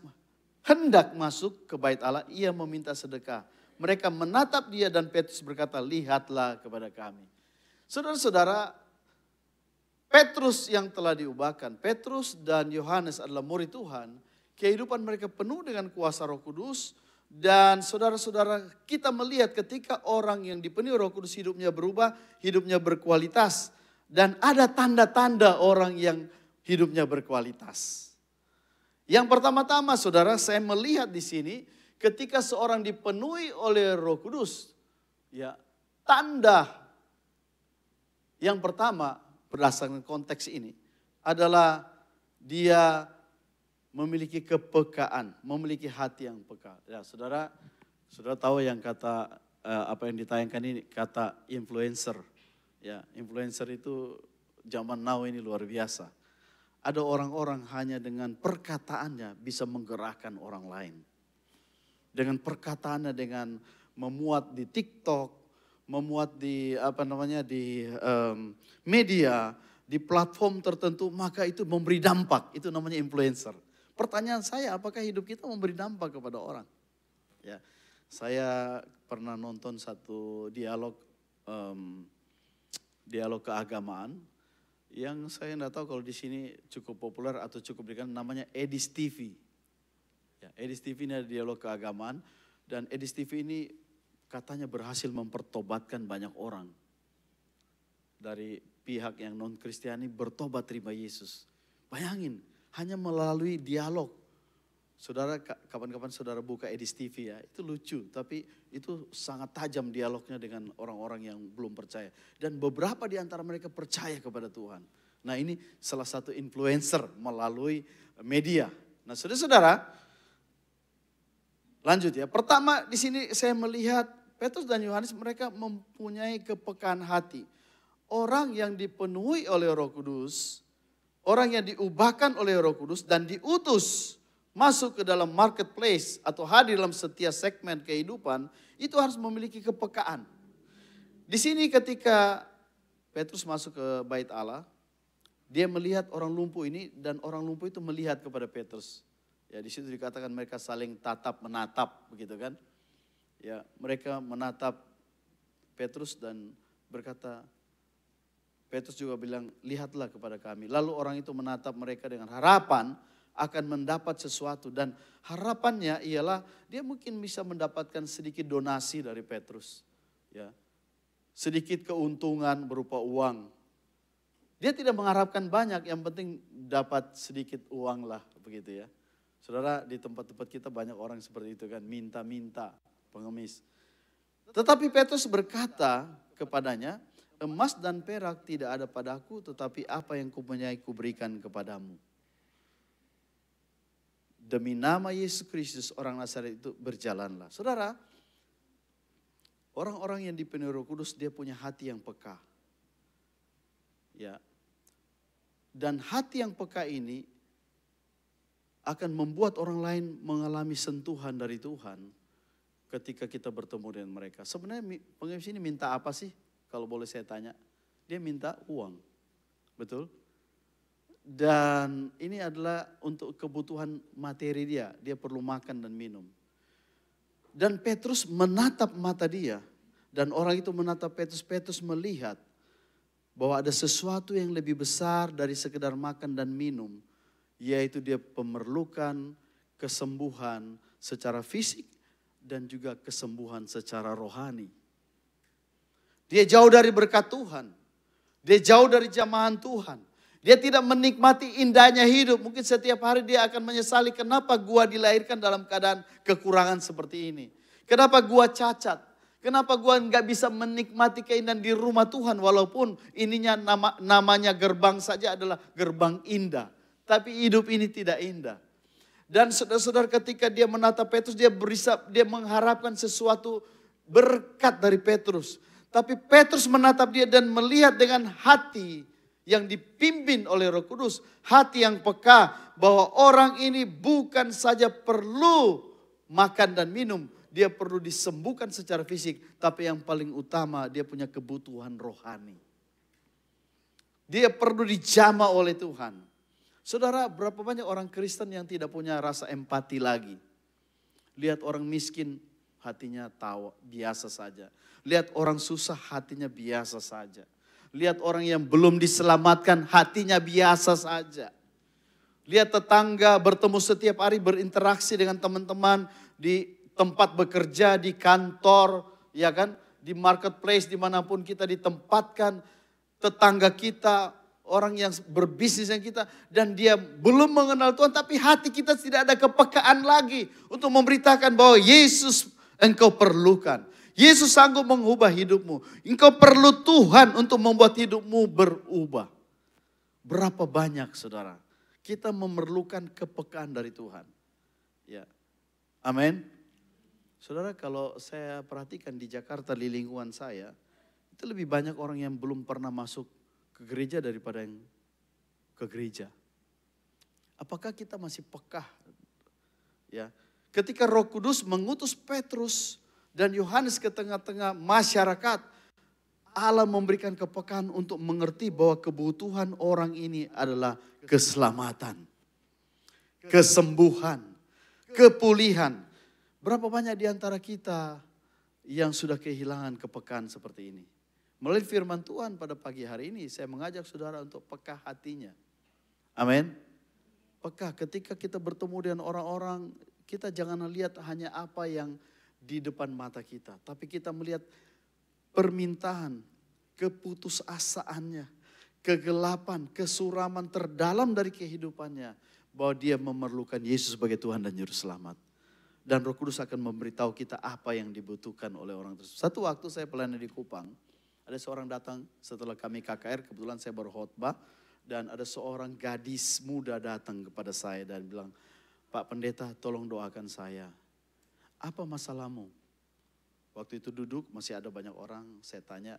Speaker 3: hendak masuk ke bait Allah, ia meminta sedekah. Mereka menatap dia dan Petrus berkata, lihatlah kepada kami. Saudara-saudara, Petrus yang telah diubahkan, Petrus dan Yohanes adalah murid Tuhan. Kehidupan mereka penuh dengan kuasa Roh Kudus. Dan saudara-saudara, kita melihat ketika orang yang dipenuhi Roh Kudus hidupnya berubah, hidupnya berkualitas. Dan ada tanda-tanda orang yang hidupnya berkualitas. Yang pertama-tama saudara, saya melihat di sini ketika seorang dipenuhi oleh Roh Kudus, ya, tanda yang pertama berdasarkan konteks ini adalah dia memiliki kepekaan, memiliki hati yang peka. Ya, saudara tahu yang kata apa yang ditayangkan ini kata influencer. Ya, influencer itu zaman now ini luar biasa. Ada orang-orang hanya dengan perkataannya bisa menggerakkan orang lain. Dengan perkataannya, dengan memuat di TikTok, memuat di di media, di platform tertentu, maka itu memberi dampak. Itu namanya influencer. Pertanyaan saya, apakah hidup kita memberi dampak kepada orang? Ya, saya pernah nonton satu dialog keagamaan yang saya tidak tahu kalau di sini cukup populer atau cukup dikenal, namanya Edis TV. Ya, Edis TV ini ada dialog keagamaan dan Edis TV ini katanya berhasil mempertobatkan banyak orang. Dari pihak yang non-Kristiani bertobat terima Yesus. Bayangin, hanya melalui dialog. Saudara, kapan-kapan saudara buka Edis TV ya, itu lucu. Tapi itu sangat tajam dialognya dengan orang-orang yang belum percaya. Dan beberapa di antara mereka percaya kepada Tuhan. Nah ini salah satu influencer melalui media. Nah saudara-saudara, lanjut ya. Pertama di sini saya melihat Petrus dan Yohanes mereka mempunyai kepekaan hati. Orang yang dipenuhi oleh Roh Kudus, orang yang diubahkan oleh Roh Kudus dan diutus masuk ke dalam marketplace atau hadir dalam setiap segmen kehidupan, itu harus memiliki kepekaan. Di sini ketika Petrus masuk ke bait Allah, dia melihat orang lumpuh ini dan orang lumpuh itu melihat kepada Petrus. Ya, di situ dikatakan mereka saling tatap menatap, begitu kan? Ya, mereka menatap Petrus dan berkata, Petrus juga bilang, lihatlah kepada kami. Lalu orang itu menatap mereka dengan harapan akan mendapat sesuatu. Dan harapannya ialah dia mungkin bisa mendapatkan sedikit donasi dari Petrus. Ya, sedikit keuntungan berupa uang. Dia tidak mengharapkan banyak, yang penting dapat sedikit uang lah, begitu ya. Saudara, di tempat-tempat kita banyak orang seperti itu kan, minta-minta, pengemis. Tetapi Petrus berkata kepadanya, emas dan perak tidak ada padaku, tetapi apa yang kupunyai kuberikan kepadamu. Demi nama Yesus Kristus orang Nazaret itu berjalanlah. Saudara, orang-orang yang dipenuhi Roh Kudus dia punya hati yang peka. Ya. Dan hati yang peka ini akan membuat orang lain mengalami sentuhan dari Tuhan ketika kita bertemu dengan mereka. Sebenarnya pengemis ini minta apa sih? Kalau boleh saya tanya, dia minta uang, betul? Dan ini adalah untuk kebutuhan materi dia perlu makan dan minum. Dan Petrus menatap mata dia, dan orang itu menatap Petrus, Petrus melihat bahwa ada sesuatu yang lebih besar dari sekedar makan dan minum, yaitu dia memerlukan kesembuhan secara fisik dan juga kesembuhan secara rohani. Dia jauh dari berkat Tuhan. Dia jauh dari jamahan Tuhan. Dia tidak menikmati indahnya hidup. Mungkin setiap hari dia akan menyesali kenapa gua dilahirkan dalam keadaan kekurangan seperti ini. Kenapa gua cacat. Kenapa gua nggak bisa menikmati keindahan di rumah Tuhan. Walaupun ininya namanya gerbang saja adalah gerbang indah. Tapi hidup ini tidak indah. Dan saudara-saudara ketika dia menatap Petrus, dia mengharapkan sesuatu berkat dari Petrus. Tapi Petrus menatap dia dan melihat dengan hati yang dipimpin oleh Roh Kudus, hati yang peka bahwa orang ini bukan saja perlu makan dan minum, dia perlu disembuhkan secara fisik, tapi yang paling utama dia punya kebutuhan rohani. Dia perlu dijamah oleh Tuhan. Saudara, berapa banyak orang Kristen yang tidak punya rasa empati lagi. Lihat orang miskin, hatinya tawa, biasa saja. Lihat orang susah, hatinya biasa saja. Lihat orang yang belum diselamatkan, hatinya biasa saja. Lihat tetangga bertemu setiap hari, berinteraksi dengan teman-teman di tempat bekerja, di kantor, ya kan, di marketplace, dimanapun kita ditempatkan. Tetangga kita, orang yang berbisnis yang kita, dan dia belum mengenal Tuhan, tapi hati kita tidak ada kepekaan lagi untuk memberitakan bahwa Yesus engkau perlukan. Yesus sanggup mengubah hidupmu. Engkau perlu Tuhan untuk membuat hidupmu berubah. Berapa banyak saudara, kita memerlukan kepekaan dari Tuhan. Ya, amin. Saudara, kalau saya perhatikan di Jakarta, di lingkungan saya, itu lebih banyak orang yang belum pernah masuk ke gereja daripada yang ke gereja. Apakah kita masih peka? Ya, ketika Roh Kudus mengutus Petrus dan Yohanes ke tengah-tengah masyarakat, Allah memberikan kepekaan untuk mengerti bahwa kebutuhan orang ini adalah keselamatan, kesembuhan, kepulihan. Berapa banyak di antara kita yang sudah kehilangan kepekaan seperti ini? Melalui firman Tuhan pada pagi hari ini, saya mengajak saudara untuk peka hatinya. Amin. Peka ketika kita bertemu dengan orang-orang, kita jangan lihat hanya apa yang di depan mata kita, tapi kita melihat permintaan, keputusasaannya, kegelapan, kesuraman terdalam dari kehidupannya, bahwa dia memerlukan Yesus sebagai Tuhan dan Juru Selamat. Dan Roh Kudus akan memberitahu kita apa yang dibutuhkan oleh orang tersebut. Satu waktu saya pelayanan di Kupang, ada seorang datang setelah kami KKR, kebetulan saya berkhotbah, dan ada seorang gadis muda datang kepada saya dan bilang, Pak Pendeta, tolong doakan saya. Apa masalahmu? Waktu itu duduk, masih ada banyak orang, saya tanya.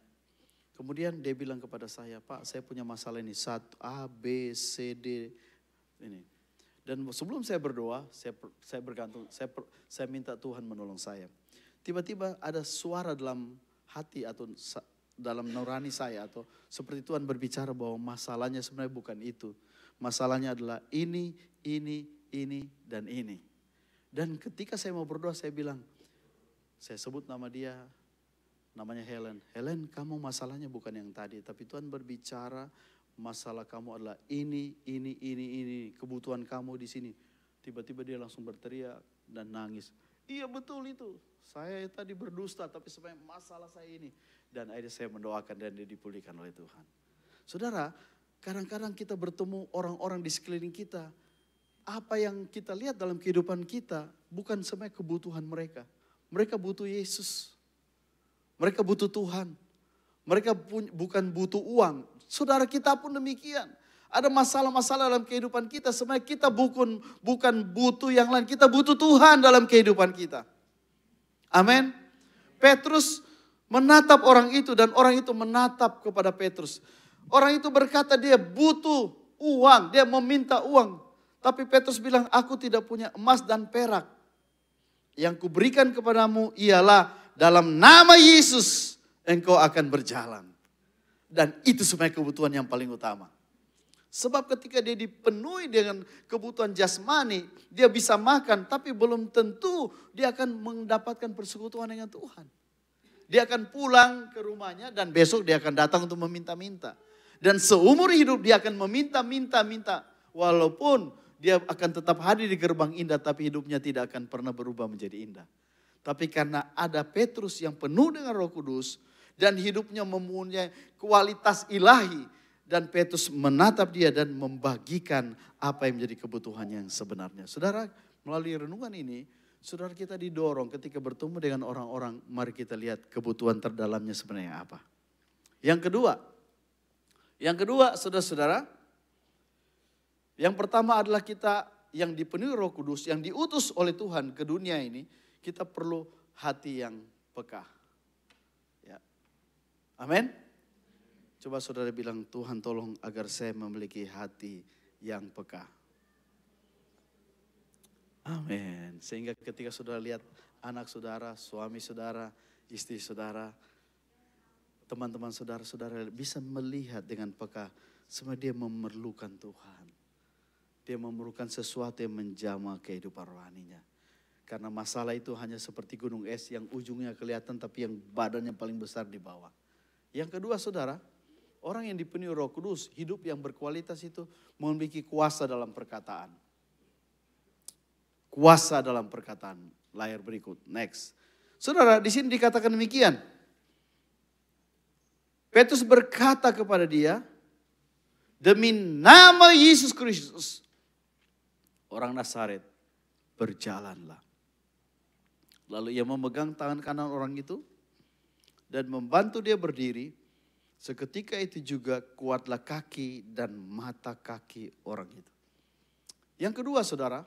Speaker 3: Kemudian dia bilang kepada saya, Pak, saya punya masalah ini, 1, A, B, C, D, ini. Dan sebelum saya berdoa, saya bergantung, saya minta Tuhan menolong saya. Tiba-tiba ada suara dalam hati atau dalam nurani saya, atau seperti Tuhan berbicara bahwa masalahnya sebenarnya bukan itu. Masalahnya adalah ini, dan ini. Dan ketika saya mau berdoa, saya bilang, saya sebut nama dia, namanya Helen. Helen, kamu masalahnya bukan yang tadi, tapi Tuhan berbicara masalah kamu adalah ini, kebutuhan kamu di sini. Tiba-tiba dia langsung berteriak dan nangis. Iya betul itu, saya tadi berdusta, tapi sebenarnya masalah saya ini. Dan akhirnya saya mendoakan dan dia dipulihkan oleh Tuhan. Saudara, kadang-kadang kita bertemu orang-orang di sekeliling kita, apa yang kita lihat dalam kehidupan kita bukan sebenarnya kebutuhan mereka. Mereka butuh Yesus. Mereka butuh Tuhan. Mereka bukan butuh uang. Saudara, kita pun demikian. Ada masalah-masalah dalam kehidupan kita. Sebenarnya kita bukan butuh yang lain. Kita butuh Tuhan dalam kehidupan kita. Amin. Petrus menatap orang itu dan orang itu menatap kepada Petrus. Orang itu berkata dia butuh uang. Dia meminta uang. Tapi Petrus bilang, aku tidak punya emas dan perak. Yang kuberikan kepadamu ialah dalam nama Yesus engkau akan berjalan. Dan itu sebenarnya kebutuhan yang paling utama. Sebab ketika dia dipenuhi dengan kebutuhan jasmani, dia bisa makan, tapi belum tentu dia akan mendapatkan persekutuan dengan Tuhan. Dia akan pulang ke rumahnya dan besok dia akan datang untuk meminta-minta. Dan seumur hidup dia akan meminta-minta. Walaupun dia akan tetap hadir di gerbang indah, tapi hidupnya tidak akan pernah berubah menjadi indah. Tapi karena ada Petrus yang penuh dengan Roh Kudus dan hidupnya mempunyai kualitas ilahi, dan Petrus menatap dia dan membagikan apa yang menjadi kebutuhan yang sebenarnya. Saudara, melalui renungan ini, saudara kita didorong ketika bertemu dengan orang-orang, mari kita lihat kebutuhan terdalamnya sebenarnya apa. Yang kedua, saudara-saudara, yang pertama adalah kita yang dipenuhi Roh Kudus, yang diutus oleh Tuhan ke dunia ini, kita perlu hati yang peka. Ya. Amin. Coba saudara bilang, Tuhan tolong agar saya memiliki hati yang peka. Amin. Sehingga ketika saudara lihat anak saudara, suami saudara, istri saudara, teman-teman saudara-saudara bisa melihat dengan peka. Semua dia memerlukan Tuhan. Dia memerlukan sesuatu yang menjamah kehidupan rohaninya. Karena masalah itu hanya seperti gunung es yang ujungnya kelihatan tapi yang badannya paling besar di bawah. Yang kedua saudara, orang yang dipenuhi Roh Kudus, hidup yang berkualitas itu memiliki kuasa dalam perkataan. Kuasa dalam perkataan. Layar berikut, next. Saudara, di sini dikatakan demikian. Petrus berkata kepada dia, demi nama Yesus Kristus, orang Nazaret, berjalanlah. Lalu ia memegang tangan kanan orang itu dan membantu dia berdiri. Seketika itu juga kuatlah kaki dan mata kaki orang itu. Yang kedua saudara,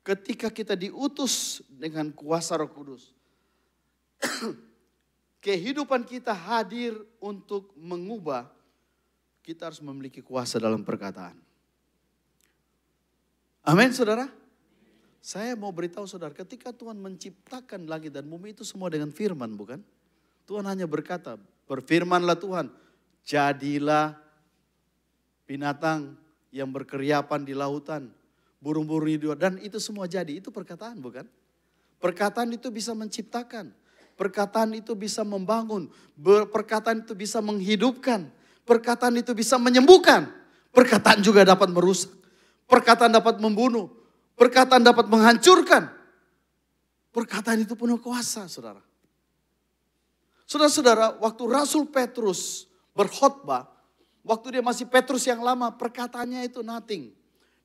Speaker 3: ketika kita diutus dengan kuasa Roh Kudus, kehidupan kita hadir untuk mengubah, kita harus memiliki kuasa dalam perkataan. Amin saudara. Saya mau beritahu saudara, ketika Tuhan menciptakan langit dan bumi itu semua dengan firman bukan? Tuhan hanya berkata, berfirmanlah Tuhan, jadilah binatang yang berkeriapan di lautan, burung-burung di luar, dan itu semua jadi. Itu perkataan bukan? Perkataan itu bisa menciptakan, perkataan itu bisa membangun, perkataan itu bisa menghidupkan, perkataan itu bisa menyembuhkan, perkataan juga dapat merusak, perkataan dapat membunuh, perkataan dapat menghancurkan. Perkataan itu penuh kuasa, saudara. Saudara-saudara, waktu Rasul Petrus berkhotbah, waktu dia masih Petrus yang lama, perkataannya itu nothing.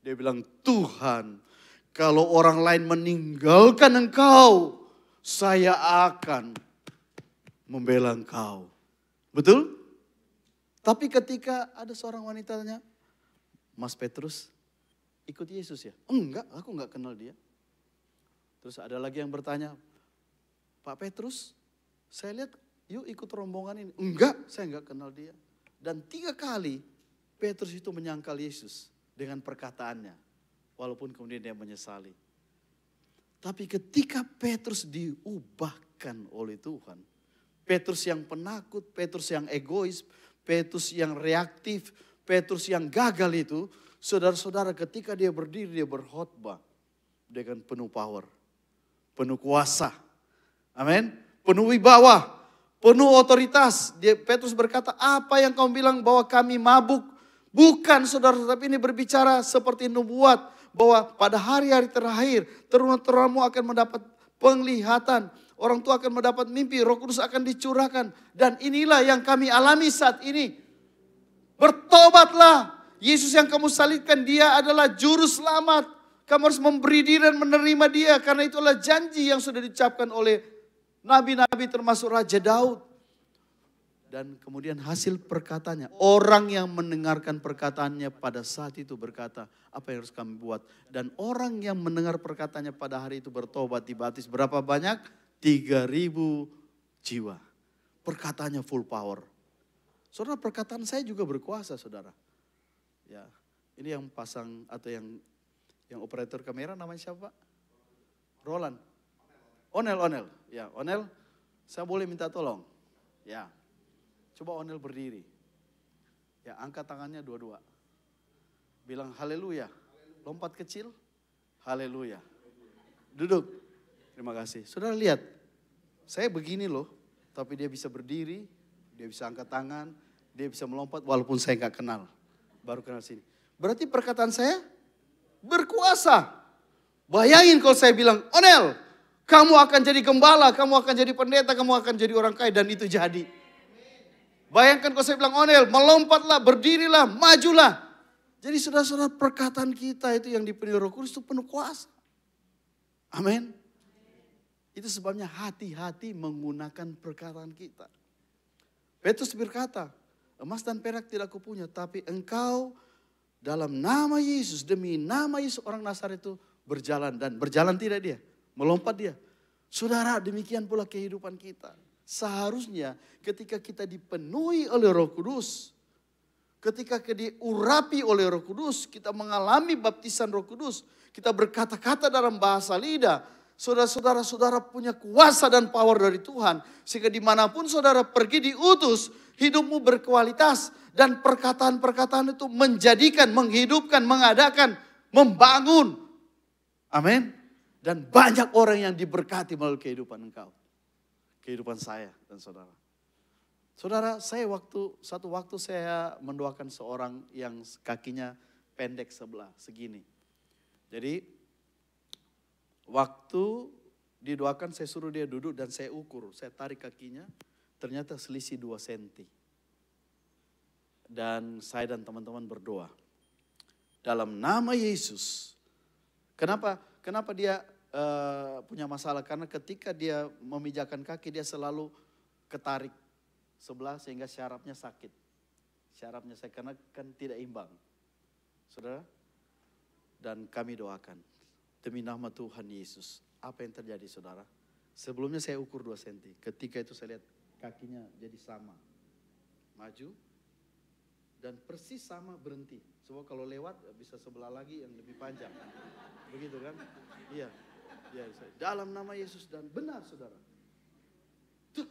Speaker 3: Dia bilang, Tuhan, kalau orang lain meninggalkan engkau, saya akan membela engkau. Betul? Tapi ketika ada seorang wanita tanya, Mas Petrus, ikut Yesus ya? Enggak, aku enggak kenal dia. Terus ada lagi yang bertanya, Pak Petrus, saya lihat yuk ikut rombongan ini. Enggak, saya enggak kenal dia. Dan 3 kali Petrus itu menyangkal Yesus dengan perkataannya. Walaupun kemudian dia menyesali. Tapi ketika Petrus diubahkan oleh Tuhan, Petrus yang penakut, Petrus yang egois, Petrus yang reaktif, Petrus yang gagal itu, saudara-saudara ketika dia berdiri, dia berkhotbah dengan penuh power, penuh kuasa, amin, penuh wibawa, penuh otoritas. Petrus berkata, apa yang kamu bilang bahwa kami mabuk? Bukan saudara, tapi ini berbicara seperti nubuat, bahwa pada hari-hari terakhir, teruna-terunamu akan mendapat penglihatan, orang tua akan mendapat mimpi, Roh Kudus akan dicurahkan. Dan inilah yang kami alami saat ini. Bertobatlah. Yesus yang kamu salibkan, dia adalah juru selamat. Kamu harus memberi diri dan menerima dia. Karena itulah janji yang sudah diucapkan oleh nabi-nabi termasuk Raja Daud. Dan kemudian hasil perkataannya. Orang yang mendengarkan perkataannya pada saat itu berkata, apa yang harus kami buat? Dan orang yang mendengar perkataannya pada hari itu bertobat, dibaptis. Berapa banyak? 3.000 jiwa. Perkataannya full power. Saudara, perkataan saya juga berkuasa, saudara. Ya, ini yang pasang atau yang operator kamera namanya siapa? Roland. Onel. Ya, Onel, saya boleh minta tolong? Ya. Coba Onel berdiri. Ya, angkat tangannya dua-dua. Bilang haleluya. Lompat kecil. Haleluya. Duduk. Terima kasih. Saudara lihat. Saya begini loh. Tapi dia bisa berdiri. Dia bisa angkat tangan. Dia bisa melompat walaupun saya nggak kenal. Baru kenal sini. Berarti perkataan saya berkuasa. Bayangin kalau saya bilang, Onel, kamu akan jadi gembala, kamu akan jadi pendeta, kamu akan jadi orang kaya. Dan itu jadi. Bayangkan kalau saya bilang, Onel, melompatlah, berdirilah, majulah. Jadi saudara-saudara, perkataan kita itu yang dipenuhi Roh Kudus itu penuh kuasa. Amin. Itu sebabnya hati-hati menggunakan perkataan kita. Petrus berkata, emas dan perak tidak kupunya, tapi engkau dalam nama Yesus, demi nama Yesus orang Nazaret itu berjalan. Dan berjalan tidak dia, melompat dia. Saudara, demikian pula kehidupan kita. Seharusnya ketika kita dipenuhi oleh Roh Kudus, ketika diurapi oleh Roh Kudus, kita mengalami baptisan Roh Kudus, kita berkata-kata dalam bahasa lidah, saudara-saudara punya kuasa dan power dari Tuhan. Sehingga dimanapun saudara pergi diutus, hidupmu berkualitas. Dan perkataan-perkataan itu menjadikan, menghidupkan, mengadakan, membangun. Amin. Dan banyak orang yang diberkati melalui kehidupan engkau. Kehidupan saya dan saudara. Saudara, satu waktu saya mendoakan seorang yang kakinya pendek sebelah, segini. Jadi, waktu didoakan saya suruh dia duduk dan saya ukur. Saya tarik kakinya, ternyata selisih 2 senti. Dan saya dan teman-teman berdoa. Dalam nama Yesus. Kenapa dia punya masalah? Karena ketika dia memijakan kaki, dia selalu ketarik sebelah sehingga syarafnya sakit. Syarafnya saya karena kan tidak imbang. Saudara, dan kami doakan demi nama Tuhan Yesus. Apa yang terjadi saudara? Sebelumnya saya ukur 2 senti. Ketika itu saya lihat kakinya jadi sama. Maju. Dan persis sama berhenti. Sebab kalau lewat bisa sebelah lagi yang lebih panjang. Begitu kan? Iya. Ya, dalam nama Yesus dan benar saudara. Tuh,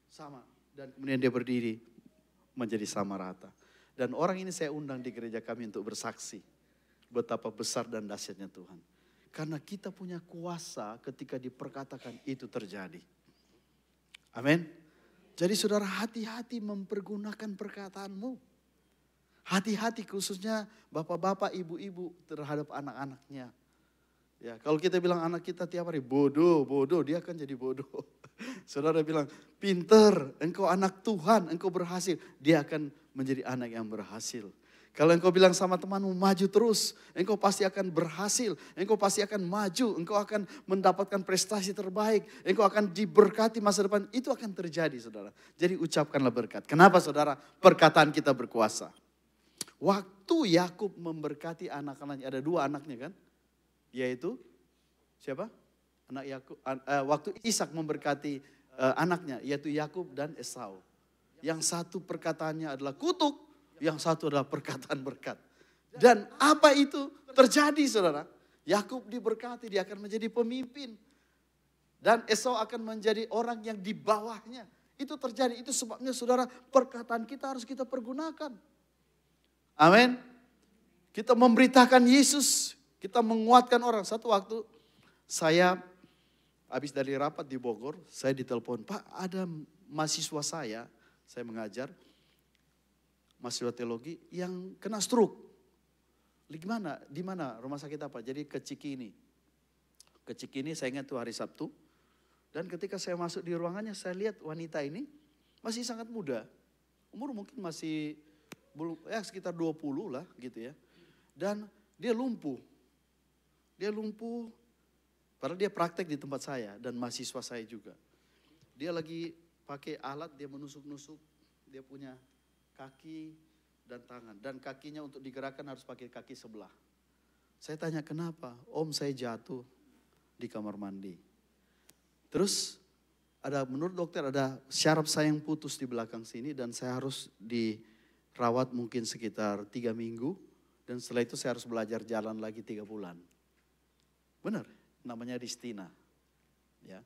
Speaker 3: sama. Dan kemudian dia berdiri menjadi sama rata. Dan orang ini saya undang di gereja kami untuk bersaksi. Betapa besar dan dahsyatnya Tuhan. Karena kita punya kuasa ketika diperkatakan itu terjadi. Amin. Jadi saudara hati-hati mempergunakan perkataanmu. Hati-hati khususnya bapak-bapak, ibu-ibu terhadap anak-anaknya. Ya, kalau kita bilang anak kita tiap hari bodoh, dia akan jadi bodoh. Saudara bilang, pinter, engkau anak Tuhan, engkau berhasil. Dia akan menjadi anak yang berhasil. Kalau engkau bilang sama temanmu, maju terus, engkau pasti akan berhasil. Engkau pasti akan maju, engkau akan mendapatkan prestasi terbaik. Engkau akan diberkati masa depan, itu akan terjadi saudara. Jadi ucapkanlah berkat. Kenapa saudara? Perkataan kita berkuasa. Waktu Yakub memberkati anak-anaknya, ada 2 anaknya kan? Yaitu siapa? Anak Yakub. Waktu Ishak memberkati anaknya, yaitu Yakub dan Esau. Yang satu perkataannya adalah kutuk, yang satu adalah perkataan berkat. Dan apa itu terjadi saudara? Yakub diberkati, dia akan menjadi pemimpin. Dan Esau akan menjadi orang yang di bawahnya. Itu terjadi, itu sebabnya saudara perkataan kita harus kita pergunakan. Amin. Kita memberitakan Yesus. Kita menguatkan orang. Satu waktu saya habis dari rapat di Bogor, saya ditelepon, Pak ada mahasiswa saya mengajar, mahasiswa teologi yang kena stroke. Di mana rumah sakit apa? Jadi ke Cikini. Ke Cikini saya ingat itu hari Sabtu. Dan ketika saya masuk di ruangannya, saya lihat wanita ini masih sangat muda. Umur mungkin masih belum sekitar 20 lah gitu ya. Dan dia lumpuh. Padahal dia praktek di tempat saya dan mahasiswa saya juga. Dia lagi pakai alat, dia menusuk-nusuk. Dia punya kaki dan tangan. Dan kakinya untuk digerakkan harus pakai kaki sebelah. Saya tanya kenapa? Om saya jatuh di kamar mandi. Terus menurut dokter ada syaraf saya yang putus di belakang sini. Dan saya harus dirawat mungkin sekitar 3 minggu. Dan setelah itu saya harus belajar jalan lagi 3 bulan. Benar, namanya Ristina. Ya.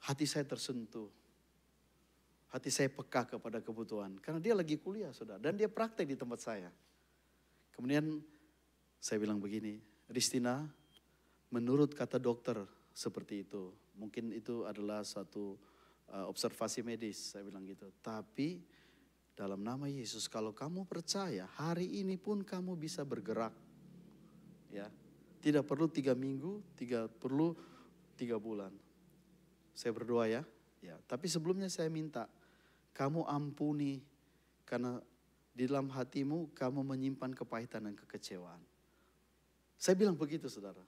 Speaker 3: Hati saya tersentuh. Hati saya peka kepada kebutuhan. Karena dia lagi kuliah saudara. Dan dia praktek di tempat saya. Kemudian saya bilang begini, Ristina menurut kata dokter seperti itu. Mungkin itu adalah satu observasi medis, saya bilang gitu. Tapi dalam nama Yesus kalau kamu percaya hari ini pun kamu bisa bergerak. Ya. Tidak perlu 3 minggu, perlu 3 bulan. Saya berdoa ya. Tapi sebelumnya saya minta kamu ampuni karena di dalam hatimu kamu menyimpan kepahitan dan kekecewaan. Saya bilang begitu saudara.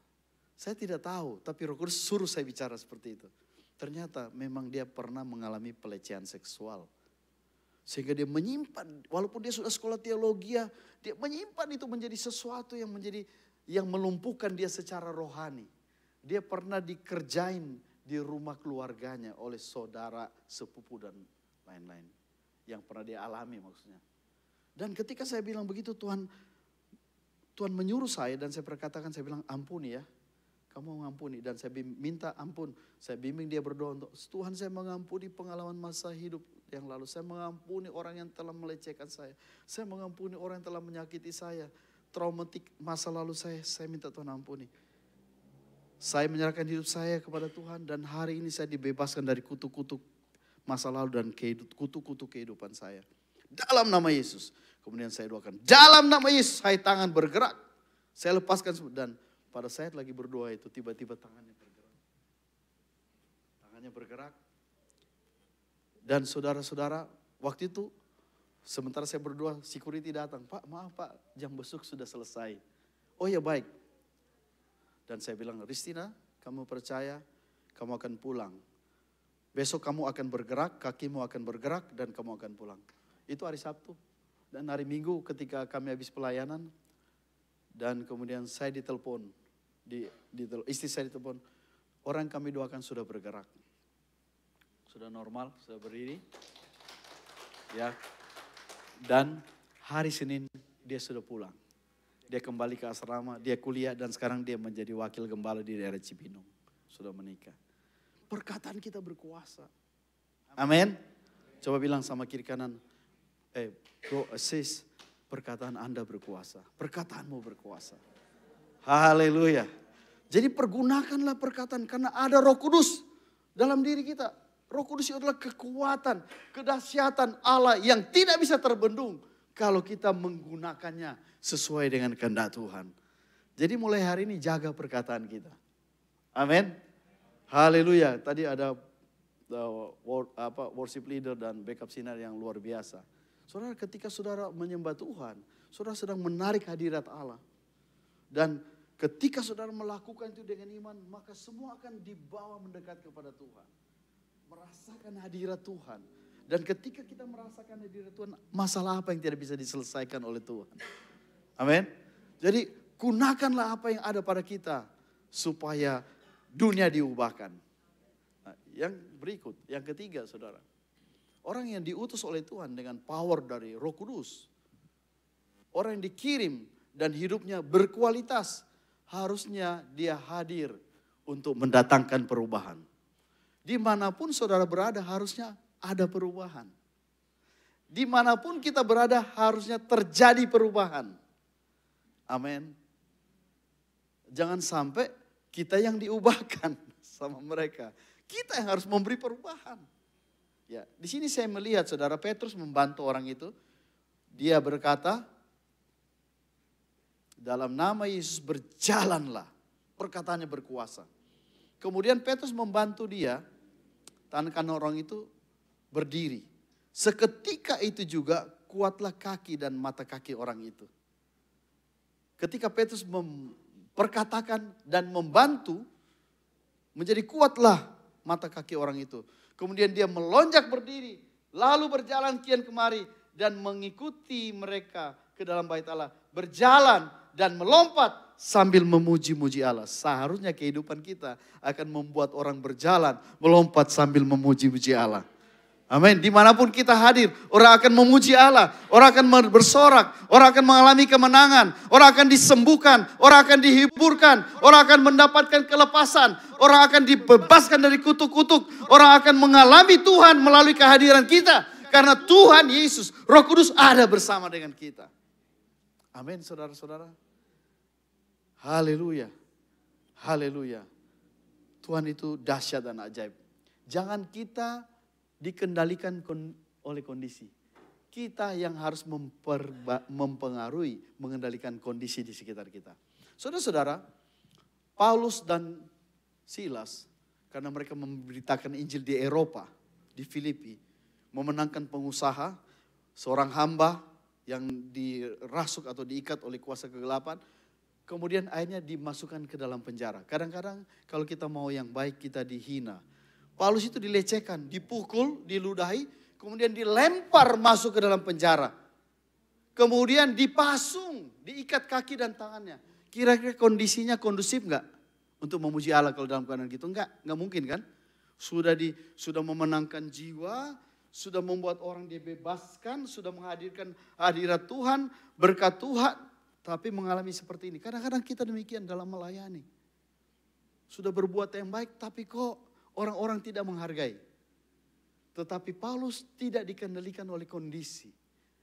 Speaker 3: Saya tidak tahu, tapi Roh Kudus suruh saya bicara seperti itu. Ternyata memang dia pernah mengalami pelecehan seksual. Sehingga dia menyimpan, walaupun dia sudah sekolah teologi, dia menyimpan itu menjadi sesuatu yang melumpuhkan dia secara rohani. Dia pernah dikerjain di rumah keluarganya oleh saudara, sepupu dan lain-lain. Yang pernah dia alami maksudnya. Dan ketika saya bilang begitu, Tuhan menyuruh saya dan saya perkatakan, saya bilang ampuni ya. Kamu mengampuni, dan saya minta ampun. Saya bimbing dia berdoa untuk Tuhan, saya mengampuni pengalaman masa hidup yang lalu. Saya mengampuni orang yang telah melecehkan saya. Saya mengampuni orang yang telah menyakiti saya. Traumatik masa lalu saya minta Tuhan ampuni. Saya menyerahkan hidup saya kepada Tuhan dan hari ini saya dibebaskan dari kutuk-kutuk masa lalu dan kutuk-kutuk kehidupan saya. Dalam nama Yesus. Kemudian saya doakan, dalam nama Yesus, hai tangan bergerak. Saya lepaskan dan pada saat lagi berdoa itu tiba-tiba tangannya bergerak. Tangannya bergerak. Dan saudara-saudara, waktu itu sementara saya berdoa, security datang. Pak, maaf Pak, jam besuk sudah selesai. Oh ya baik. Dan saya bilang, Ristina, kamu percaya, kamu akan pulang. Besok kamu akan bergerak, kakimu akan bergerak, dan kamu akan pulang. Itu hari Sabtu. Dan hari Minggu ketika kami habis pelayanan, dan kemudian saya ditelepon. Istri saya ditelepon, orang kami doakan sudah bergerak. Sudah normal, sudah berdiri. Ya. Dan hari Senin dia sudah pulang. Dia kembali ke asrama, dia kuliah dan sekarang dia menjadi wakil gembala di daerah Cibinong. Sudah menikah. Perkataan kita berkuasa. Amin. Coba bilang sama kiri kanan, bro, sis, perkataan Anda berkuasa. Perkataanmu berkuasa. Haleluya. Jadi pergunakanlah perkataan karena ada Roh Kudus dalam diri kita. Roh Kudus itu adalah kekuatan, kedahsyatan Allah yang tidak bisa terbendung kalau kita menggunakannya sesuai dengan kehendak Tuhan. Jadi mulai hari ini jaga perkataan kita. Amin. Haleluya. Tadi ada worship leader dan backup sinar yang luar biasa. Saudara, ketika saudara menyembah Tuhan, saudara sedang menarik hadirat Allah. Dan ketika saudara melakukan itu dengan iman, maka semua akan dibawa mendekat kepada Tuhan. Merasakan hadirat Tuhan. Dan ketika kita merasakan hadirat Tuhan, masalah apa yang tidak bisa diselesaikan oleh Tuhan. Amin. Jadi gunakanlah apa yang ada pada kita supaya dunia diubahkan. Nah, yang berikut, yang ketiga saudara. Orang yang diutus oleh Tuhan dengan power dari Roh Kudus. Orang yang dikirim dan hidupnya berkualitas. Harusnya dia hadir untuk mendatangkan perubahan. Dimanapun saudara berada harusnya ada perubahan. Dimanapun kita berada harusnya terjadi perubahan. Amin. Jangan sampai kita yang diubahkan sama mereka. Kita yang harus memberi perubahan. Ya, di sini saya melihat saudara Petrus membantu orang itu. Dia berkata, dalam nama Yesus berjalanlah. Perkataannya berkuasa. Kemudian Petrus membantu dia. Tangan orang itu berdiri. Seketika itu juga kuatlah kaki dan mata kaki orang itu. Ketika Petrus memperkatakan dan membantu, menjadi kuatlah mata kaki orang itu. Kemudian dia melonjak berdiri, lalu berjalan kian kemari dan mengikuti mereka ke dalam bait Allah. Berjalan dan melompat sambil memuji-muji Allah. Seharusnya kehidupan kita akan membuat orang berjalan, melompat sambil memuji-muji Allah. Amin. Dimanapun kita hadir, orang akan memuji Allah. Orang akan bersorak. Orang akan mengalami kemenangan. Orang akan disembuhkan. Orang akan dihiburkan. Orang akan mendapatkan kelepasan. Orang akan dibebaskan dari kutuk-kutuk. Orang akan mengalami Tuhan melalui kehadiran kita. Karena Tuhan Yesus, Roh Kudus ada bersama dengan kita. Amin saudara-saudara. Haleluya. Haleluya. Tuhan itu dahsyat dan ajaib. Jangan kita dikendalikan oleh kondisi. Kita yang harus mempengaruhi, mengendalikan kondisi di sekitar kita. Saudara-saudara, Paulus dan Silas, karena mereka memberitakan Injil di Eropa, di Filipi, memenangkan pengusaha, seorang hamba yang dirasuk atau diikat oleh kuasa kegelapan, kemudian akhirnya dimasukkan ke dalam penjara. Kadang-kadang kalau kita mau yang baik kita dihina. Paulus itu dilecehkan, dipukul, diludahi, kemudian dilempar masuk ke dalam penjara. Kemudian dipasung, diikat kaki dan tangannya. Kira-kira kondisinya kondusif enggak untuk memuji Allah kalau dalam keadaan gitu? Enggak mungkin kan? Sudah memenangkan jiwa, sudah membuat orang dibebaskan, sudah menghadirkan hadirat Tuhan, berkat Tuhan, tapi mengalami seperti ini. Kadang-kadang kita demikian dalam melayani. Sudah berbuat yang baik, tapi kok orang-orang tidak menghargai. Tetapi Paulus tidak dikendalikan oleh kondisi.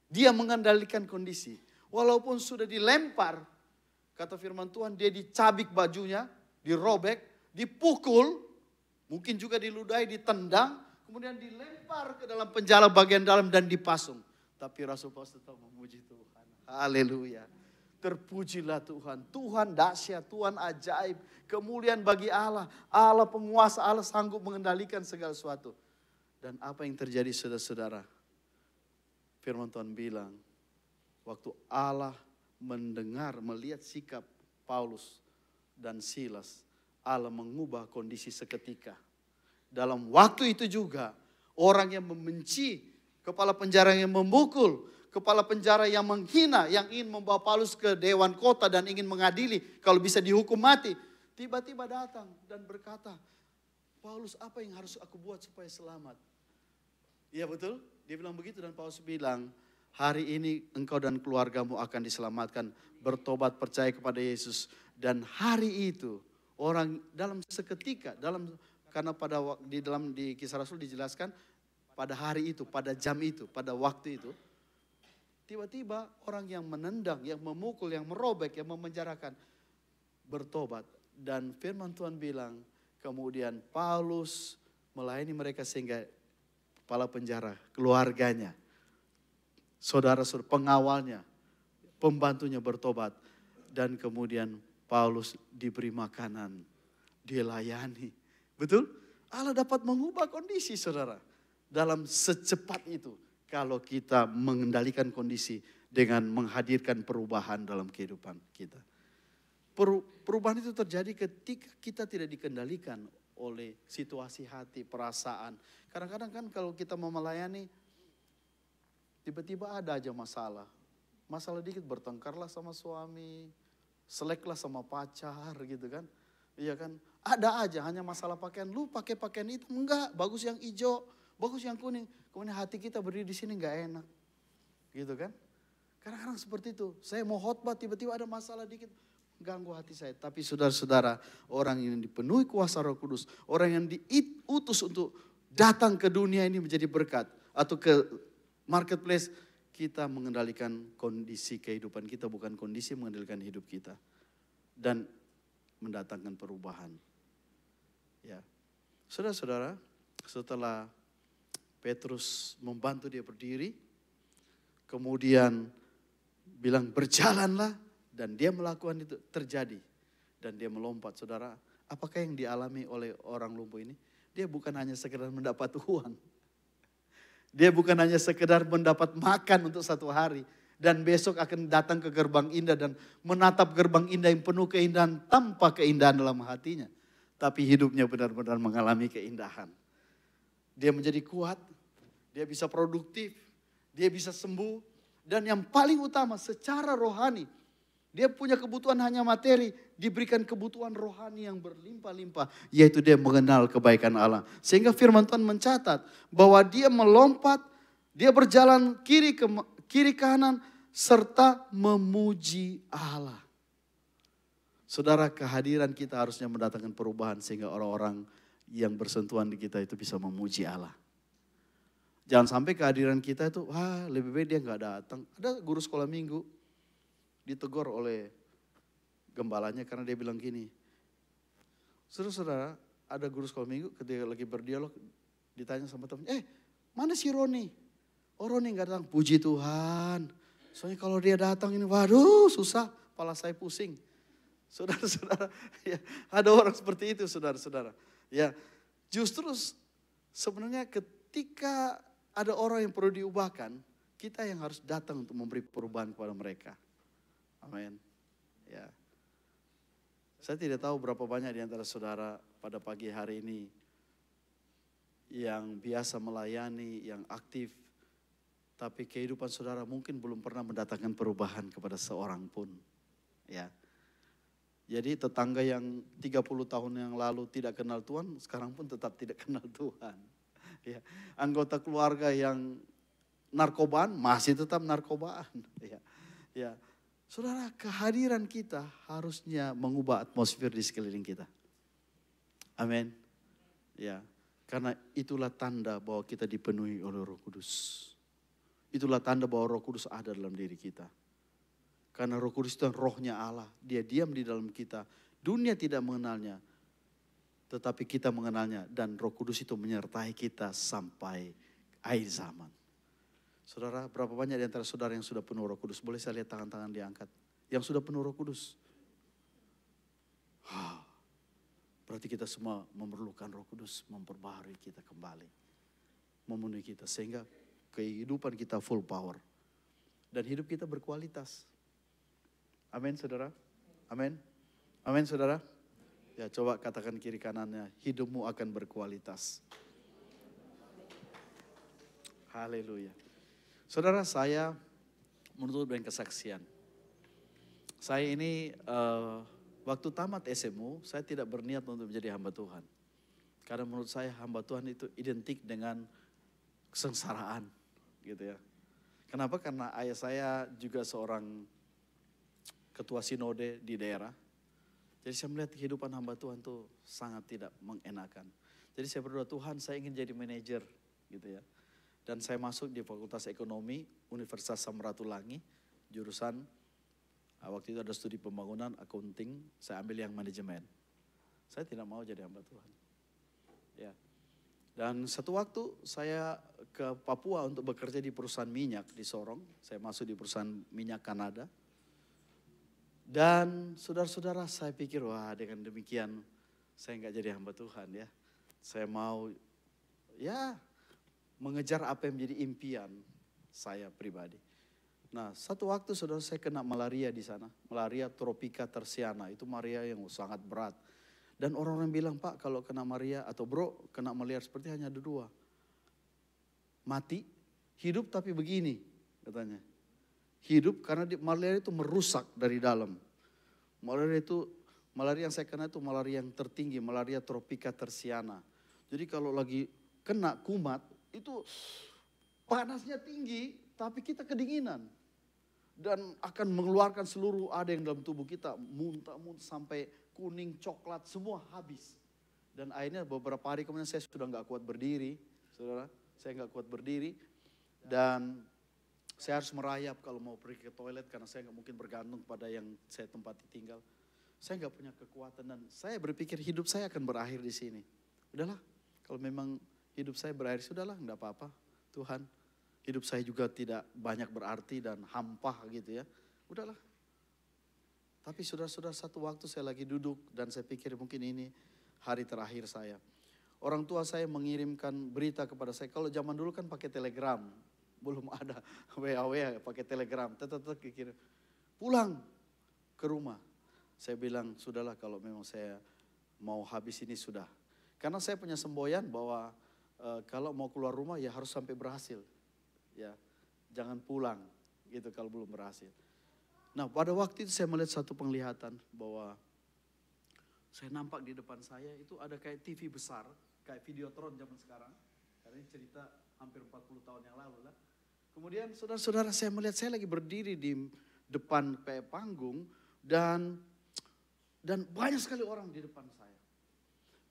Speaker 3: Dia mengendalikan kondisi. Walaupun sudah dilempar, kata firman Tuhan, dia dicabik bajunya, dirobek, dipukul, mungkin juga diludahi, ditendang, kemudian dilempar ke dalam penjara bagian dalam dan dipasung. Tapi Rasul Paulus tetap memuji Tuhan. Haleluya. Terpujilah Tuhan. Tuhan dahsyat, Tuhan ajaib. Kemuliaan bagi Allah. Allah penguasa, Allah sanggup mengendalikan segala sesuatu. Dan apa yang terjadi saudara-saudara? Firman Tuhan bilang, waktu Allah mendengar, melihat sikap Paulus dan Silas, Allah mengubah kondisi seketika. Dalam waktu itu juga, orang yang membenci, kepala penjara yang memukul, kepala penjara yang menghina, yang ingin membawa Paulus ke dewan kota dan ingin mengadili, kalau bisa dihukum mati, tiba-tiba datang dan berkata, Paulus, apa yang harus aku buat supaya selamat? Iya betul, dia bilang begitu dan Paulus bilang, hari ini engkau dan keluargamu akan diselamatkan, bertobat percaya kepada Yesus. Dan hari itu orang dalam seketika, karena di Kisah Rasul dijelaskan pada hari itu, pada jam itu, pada waktu itu, tiba-tiba orang yang menendang, yang memukul, yang merobek, yang memenjarakan bertobat. Dan firman Tuhan bilang, kemudian Paulus melayani mereka sehingga kepala penjara, keluarganya, saudara-saudara, pengawalnya, pembantunya bertobat. Dan kemudian Paulus diberi makanan, dilayani. Betul? Allah dapat mengubah kondisi saudara. Dalam secepat itu. Kalau kita mengendalikan kondisi dengan menghadirkan perubahan dalam kehidupan kita. Perubahan itu terjadi ketika kita tidak dikendalikan oleh situasi hati, perasaan. Kadang-kadang kan kalau kita mau melayani, tiba-tiba ada aja masalah. Masalah dikit bertengkarlah sama suami, seleklah sama pacar gitu kan. Iya kan, ada aja hanya masalah pakaian. Lu pakai pakaian itu enggak, bagus yang hijau, bagus yang kuning. Kemudian hati kita berdiri di sini enggak enak. Gitu kan. Kadang-kadang seperti itu. Saya mau khotbah tiba-tiba ada masalah dikit, ganggu hati saya. Tapi saudara-saudara, orang yang dipenuhi kuasa Roh Kudus, orang yang diutus untuk datang ke dunia ini menjadi berkat atau ke marketplace, kita mengendalikan kondisi kehidupan kita, bukan kondisi mengendalikan hidup kita. Dan mendatangkan perubahan. Ya. Saudara-saudara, setelah Petrus membantu dia berdiri, kemudian bilang berjalanlah, dan dia melakukan itu, terjadi. Dan dia melompat, saudara. Apakah yang dialami oleh orang lumpuh ini? Dia bukan hanya sekedar mendapat uang. Dia bukan hanya sekedar mendapat makan untuk satu hari. Dan besok akan datang ke gerbang indah dan menatap gerbang indah yang penuh keindahan tanpa keindahan dalam hatinya. Tapi hidupnya benar-benar mengalami keindahan. Dia menjadi kuat, dia bisa produktif, dia bisa sembuh. Dan yang paling utama secara rohani, dia punya kebutuhan hanya materi, diberikan kebutuhan rohani yang berlimpah-limpah. Yaitu dia mengenal kebaikan Allah. Sehingga firman Tuhan mencatat bahwa dia melompat, dia berjalan kiri kanan, serta memuji Allah. Saudara, kehadiran kita harusnya mendatangkan perubahan sehingga orang-orang yang bersentuhan di kita itu bisa memuji Allah. Jangan sampai kehadiran kita itu, lebih baik dia gak datang. Ada guru sekolah minggu ditegur oleh gembalanya karena dia bilang gini, saudara-saudara, ada guru sekolah minggu ketika lagi berdialog ditanya sama teman, mana si Roni? Oh Roni gak datang, puji Tuhan. Soalnya kalau dia datang ini, waduh susah, kepala saya pusing. Saudara-saudara, ya, ada orang seperti itu saudara-saudara. Ya, justru sebenarnya ketika ada orang yang perlu diubahkan, kita yang harus datang untuk memberi perubahan kepada mereka. Amin. Ya. Saya tidak tahu berapa banyak di antara saudara pada pagi hari ini yang biasa melayani, yang aktif. Tapi kehidupan saudara mungkin belum pernah mendatangkan perubahan kepada seorang pun. Ya. Jadi tetangga yang 30 tahun yang lalu tidak kenal Tuhan, sekarang pun tetap tidak kenal Tuhan. Ya. Anggota keluarga yang narkobaan, masih tetap narkobaan. Ya. Ya. Saudara, kehadiran kita harusnya mengubah atmosfer di sekeliling kita. Amin. Ya. Karena itulah tanda bahwa kita dipenuhi oleh Roh Kudus. Itulah tanda bahwa Roh Kudus ada dalam diri kita. Karena Roh Kudus itu rohnya Allah. Dia diam di dalam kita. Dunia tidak mengenalnya. Tetapi kita mengenalnya. Dan Roh Kudus itu menyertai kita sampai akhir zaman. Saudara, berapa banyak di antara saudara yang sudah penuh Roh Kudus? Boleh saya lihat tangan-tangan diangkat. Yang sudah penuh Roh Kudus. Berarti kita semua memerlukan Roh Kudus. Memperbaharui kita kembali. Memenuhi kita. Sehingga kehidupan kita full power. Dan hidup kita berkualitas. Amin saudara. Amin. Amin saudara. Ya coba katakan kiri kanannya. Hidupmu akan berkualitas. Haleluya. Saudara, saya menutup dengan kesaksian. Saya ini waktu tamat SMU, saya tidak berniat untuk menjadi hamba Tuhan. Karena menurut saya hamba Tuhan itu identik dengan kesengsaraan. Gitu ya. Kenapa? Karena ayah saya juga seorang ketua sinode di daerah. Jadi saya melihat kehidupan hamba Tuhan itu sangat tidak mengenakan. Jadi saya berdoa, Tuhan saya ingin jadi manajer gitu ya. Dan saya masuk di Fakultas Ekonomi Universitas Samratulangi, jurusan waktu itu ada studi pembangunan, accounting, saya ambil yang manajemen. Saya tidak mau jadi hamba Tuhan. Ya. Dan satu waktu saya ke Papua untuk bekerja di perusahaan minyak di Sorong. Saya masuk di perusahaan minyak Kanada. Dan saudara-saudara saya pikir, wah dengan demikian saya nggak jadi hamba Tuhan ya. Saya mau ya mengejar apa yang menjadi impian saya pribadi. Nah satu waktu saudara saya kena malaria di sana. Malaria tropika tersiana, itu malaria yang sangat berat. Dan orang-orang bilang, Pak kalau kena malaria atau bro kena malaria seperti hanya ada dua. Mati, hidup tapi begini katanya. Hidup karena malaria itu merusak dari dalam. Malaria yang saya kena itu malaria yang tertinggi, malaria tropika tersiana. Jadi kalau lagi kena kumat itu panasnya tinggi tapi kita kedinginan. Dan akan mengeluarkan seluruh ada yang dalam tubuh kita, muntah-muntah sampai kuning, coklat, semua habis. Dan akhirnya beberapa hari kemudian saya sudah nggak kuat berdiri, saudara. Saya nggak kuat berdiri dan saya harus merayap kalau mau pergi ke toilet karena saya nggak mungkin bergantung pada yang saya tempati tinggal. Saya nggak punya kekuatan dan saya berpikir hidup saya akan berakhir di sini. Udahlah, kalau memang hidup saya berakhir, sudahlah, nggak apa-apa. Tuhan, hidup saya juga tidak banyak berarti dan hampa gitu ya. Udahlah. Tapi saudara-saudara satu waktu saya lagi duduk dan saya pikir mungkin ini hari terakhir saya. Orang tua saya mengirimkan berita kepada saya. Kalau zaman dulu kan pakai telegram. Belum ada WA pakai telegram. Tetap kira pulang ke rumah. Saya bilang sudahlah kalau memang saya mau habis ini sudah. Karena saya punya semboyan bahwa kalau mau keluar rumah ya harus sampai berhasil. Ya, jangan pulang gitu kalau belum berhasil. Nah pada waktu itu saya melihat satu penglihatan bahwa saya nampak di depan saya itu ada kayak TV besar, kayak Videotron zaman sekarang. Karena ini cerita hampir 40 tahun yang lalu lah. Kemudian saudara-saudara saya melihat saya lagi berdiri di depan kayak panggung dan banyak sekali orang di depan saya.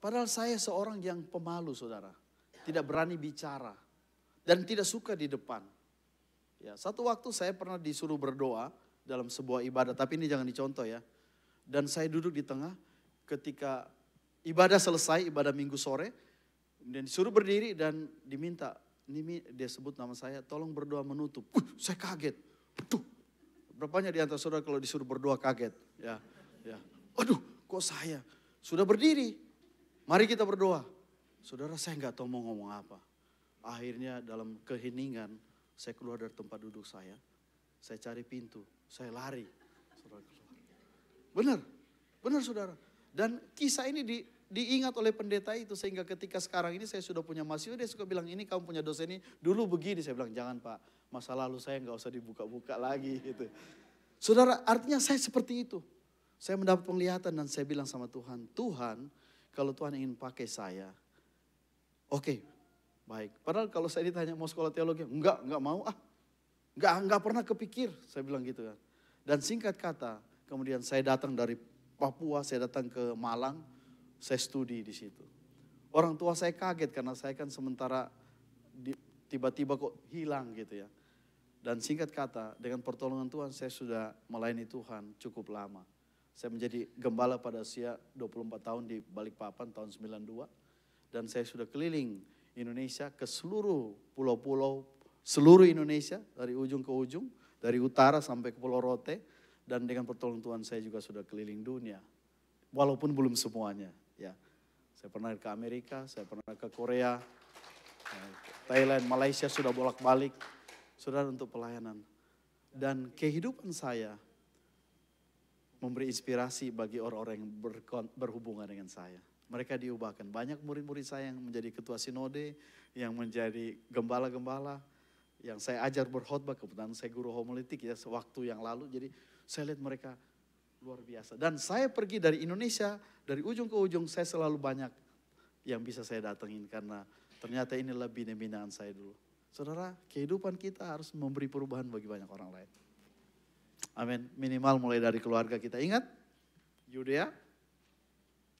Speaker 3: Padahal saya seorang yang pemalu saudara, tidak berani bicara dan tidak suka di depan. Ya, satu waktu saya pernah disuruh berdoa dalam sebuah ibadah, tapi ini jangan dicontoh ya. Dan saya duduk di tengah ketika ibadah selesai, ibadah minggu sore, dan disuruh berdiri dan diminta. Ini dia sebut nama saya, tolong berdoa menutup. Saya kaget. Tuh, berapanya di antara saudara kalau disuruh berdoa kaget? Ya. Aduh, kok saya? Sudah berdiri. Mari kita berdoa. Saudara saya nggak tahu mau ngomong apa. Akhirnya dalam keheningan saya keluar dari tempat duduk saya. Saya cari pintu, saya lari. Saudara keluar. Benar saudara. Dan kisah ini diingat oleh pendeta itu sehingga ketika sekarang ini saya sudah punya mahasiswa, dia suka bilang ini kamu punya dosen ini dulu begini. Saya bilang jangan Pak, masa lalu saya nggak usah dibuka-buka lagi gitu. Saudara, artinya saya seperti itu. Saya mendapat penglihatan dan saya bilang sama Tuhan, Tuhan kalau Tuhan ingin pakai saya, oke, baik. Padahal kalau saya ditanya mau sekolah teologi, enggak mau enggak pernah kepikir, saya bilang gitu kan. Dan singkat kata, kemudian saya datang dari Papua, saya datang ke Malang, saya studi di situ. Orang tua saya kaget karena saya kan sementara tiba-tiba kok hilang gitu ya. Dan singkat kata, dengan pertolongan Tuhan saya sudah melayani Tuhan cukup lama. Saya menjadi gembala pada usia 24 tahun di Balikpapan tahun 92. Dan saya sudah keliling Indonesia ke seluruh pulau-pulau, seluruh Indonesia dari ujung ke ujung, dari utara sampai ke Pulau Rote. Dan dengan pertolongan Tuhan saya juga sudah keliling dunia. Walaupun belum semuanya. Ya, saya pernah ke Amerika, saya pernah ke Korea, Thailand, Malaysia sudah bolak-balik. Saudara untuk pelayanan. Dan kehidupan saya memberi inspirasi bagi orang-orang yang berhubungan dengan saya. Mereka diubahkan. Banyak murid-murid saya yang menjadi ketua sinode, yang menjadi gembala-gembala, yang saya ajar berkhotbah, kebetulan saya guru homiletik ya sewaktu yang lalu. Jadi saya lihat mereka luar biasa. Dan saya pergi dari Indonesia, dari ujung ke ujung saya selalu banyak yang bisa saya datengin karena ternyata ini lebih binaan saya dulu. Saudara, kehidupan kita harus memberi perubahan bagi banyak orang lain. Amin. Minimal mulai dari keluarga kita. Ingat, Yudea,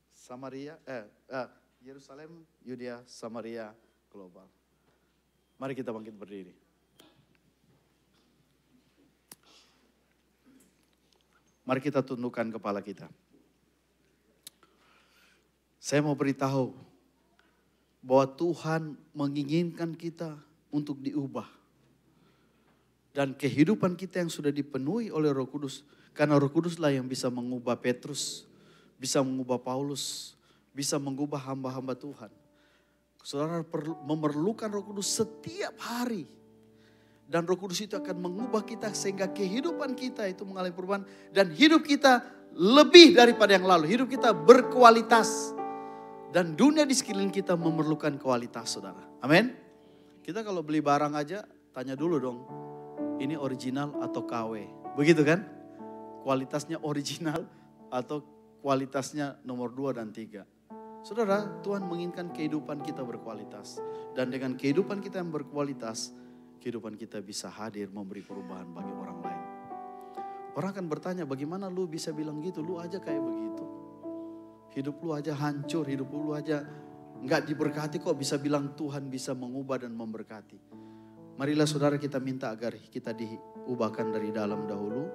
Speaker 3: Samaria, Yerusalem, Yudea, Samaria, global. Mari kita bangkit berdiri. Mari kita tundukkan kepala kita. Saya mau beritahu bahwa Tuhan menginginkan kita untuk diubah. Dan kehidupan kita yang sudah dipenuhi oleh Roh Kudus. Karena Roh Kuduslah yang bisa mengubah Petrus, bisa mengubah Paulus, bisa mengubah hamba-hamba Tuhan. Saudara memerlukan Roh Kudus setiap hari. Dan Roh Kudus itu akan mengubah kita sehingga kehidupan kita itu mengalami perubahan. Dan hidup kita lebih daripada yang lalu. Hidup kita berkualitas. Dan dunia di sekeliling kita memerlukan kualitas, saudara. Amin. Kita kalau beli barang aja, tanya dulu dong. Ini original atau KW? Begitu kan? Kualitasnya original atau kualitasnya nomor 2 dan 3. Saudara, Tuhan menginginkan kehidupan kita berkualitas. Dan dengan kehidupan kita yang berkualitas, kehidupan kita bisa hadir memberi perubahan bagi orang lain. Orang akan bertanya, bagaimana lu bisa bilang gitu? Lu aja kayak begitu. Hidup lu aja hancur, hidup lu aja nggak diberkati kok bisa bilang Tuhan bisa mengubah dan memberkati. Marilah saudara kita minta agar kita diubahkan dari dalam dahulu.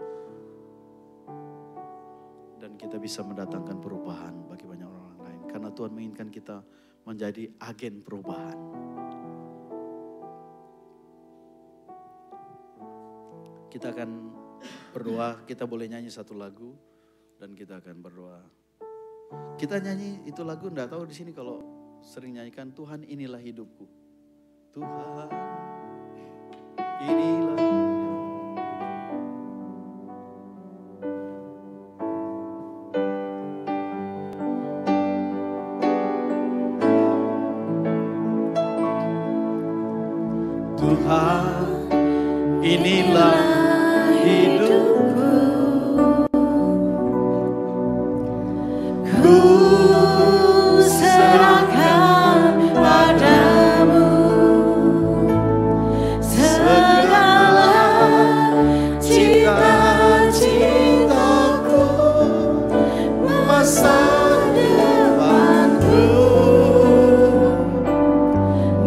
Speaker 3: Dan kita bisa mendatangkan perubahan bagi banyak orang lain. Karena Tuhan menginginkan kita menjadi agen perubahan. Kita akan berdoa, kita boleh nyanyi satu lagu. Dan kita akan berdoa. Kita nyanyi itu lagu, enggak tahu di sini kalau sering nyanyikan Tuhan inilah hidupku. Tuhan inilah. Tuhan inilah hidupku. Ku serahkan padamu segala cita-citaku, masa depanku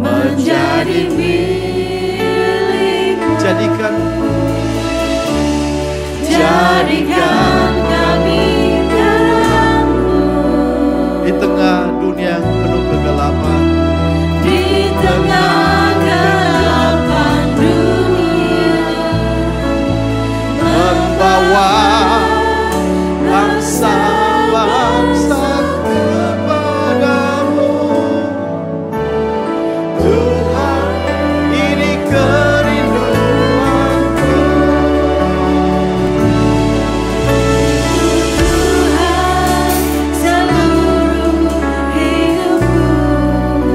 Speaker 3: menjadi milikmu. Jadikan kami terangmu di tengah dunia yang penuh kegelapan. Di tengah kegelapan dunia, membawa bangsa-bangsa kepadamu. Tuhan, ini kerinduanku. Tuhan, seluruh hidupku,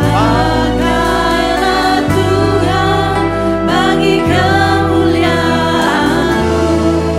Speaker 3: pakailah Tuhan bagi kemuliaan-Mu.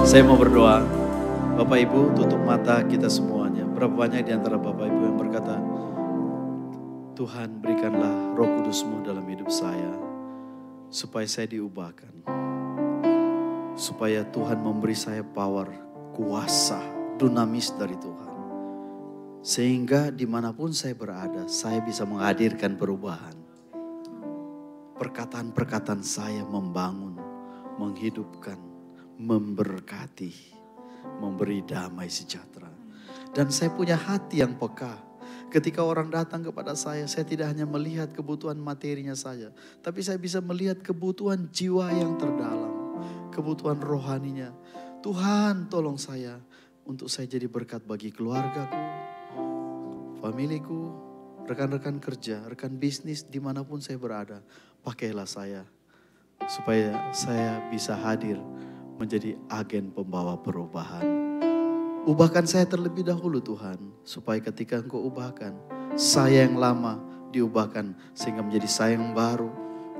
Speaker 3: Saya mau berdoa. Bapak Ibu tutup mata kita semuanya. Berapa banyak di antara Bapak Ibu yang berkata, Tuhan berikanlah Roh Kudus-Mu dalam hidup saya. Supaya saya diubahkan. Supaya Tuhan memberi saya power, kuasa, dunamis dari Tuhan. Sehingga dimanapun saya berada, saya bisa menghadirkan perubahan. Perkataan-perkataan saya membangun, menghidupkan, memberkati. Memberi damai sejahtera. Dan saya punya hati yang peka. Ketika orang datang kepada saya tidak hanya melihat kebutuhan materinya saja. Tapi saya bisa melihat kebutuhan jiwa yang terdalam. Kebutuhan rohaninya. Tuhan tolong saya untuk saya jadi berkat bagi keluargaku, familiku, rekan-rekan kerja, rekan bisnis dimanapun saya berada. Pakailah saya supaya saya bisa hadir menjadi agen pembawa perubahan. Ubahkan saya terlebih dahulu Tuhan. Supaya ketika Engkau ubahkan, saya yang lama diubahkan. Sehingga menjadi saya yang baru.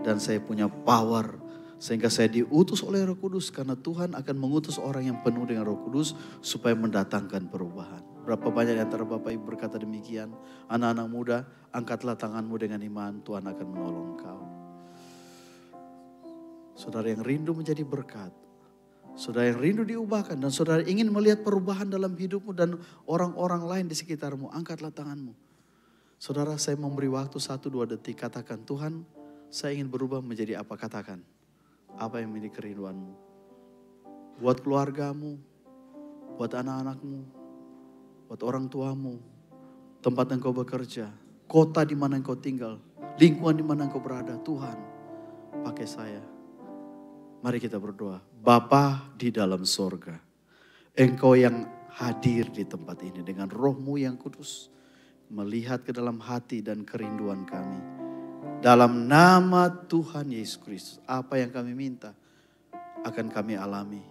Speaker 3: Dan saya punya power. Sehingga saya diutus oleh Roh Kudus. Karena Tuhan akan mengutus orang yang penuh dengan Roh Kudus. Supaya mendatangkan perubahan. Berapa banyak di antara Bapak Ibu berkata demikian. Anak-anak muda, angkatlah tanganmu dengan iman. Tuhan akan menolong kau. Saudara yang rindu menjadi berkat. Saudara yang rindu diubahkan dan saudara ingin melihat perubahan dalam hidupmu dan orang-orang lain di sekitarmu, angkatlah tanganmu. Saudara, saya memberi waktu 1-2 detik, katakan, Tuhan, saya ingin berubah menjadi apa? Katakan, apa yang menjadi kerinduanmu? Buat keluargamu, buat anak-anakmu, buat orang tuamu, tempat yang kau bekerja, kota di mana engkau tinggal, lingkungan di mana engkau berada. Tuhan, pakai saya. Mari kita berdoa. Bapa di dalam sorga, Engkau yang hadir di tempat ini dengan Roh-Mu yang kudus. Melihat ke dalam hati dan kerinduan kami. Dalam nama Tuhan Yesus Kristus, apa yang kami minta akan kami alami.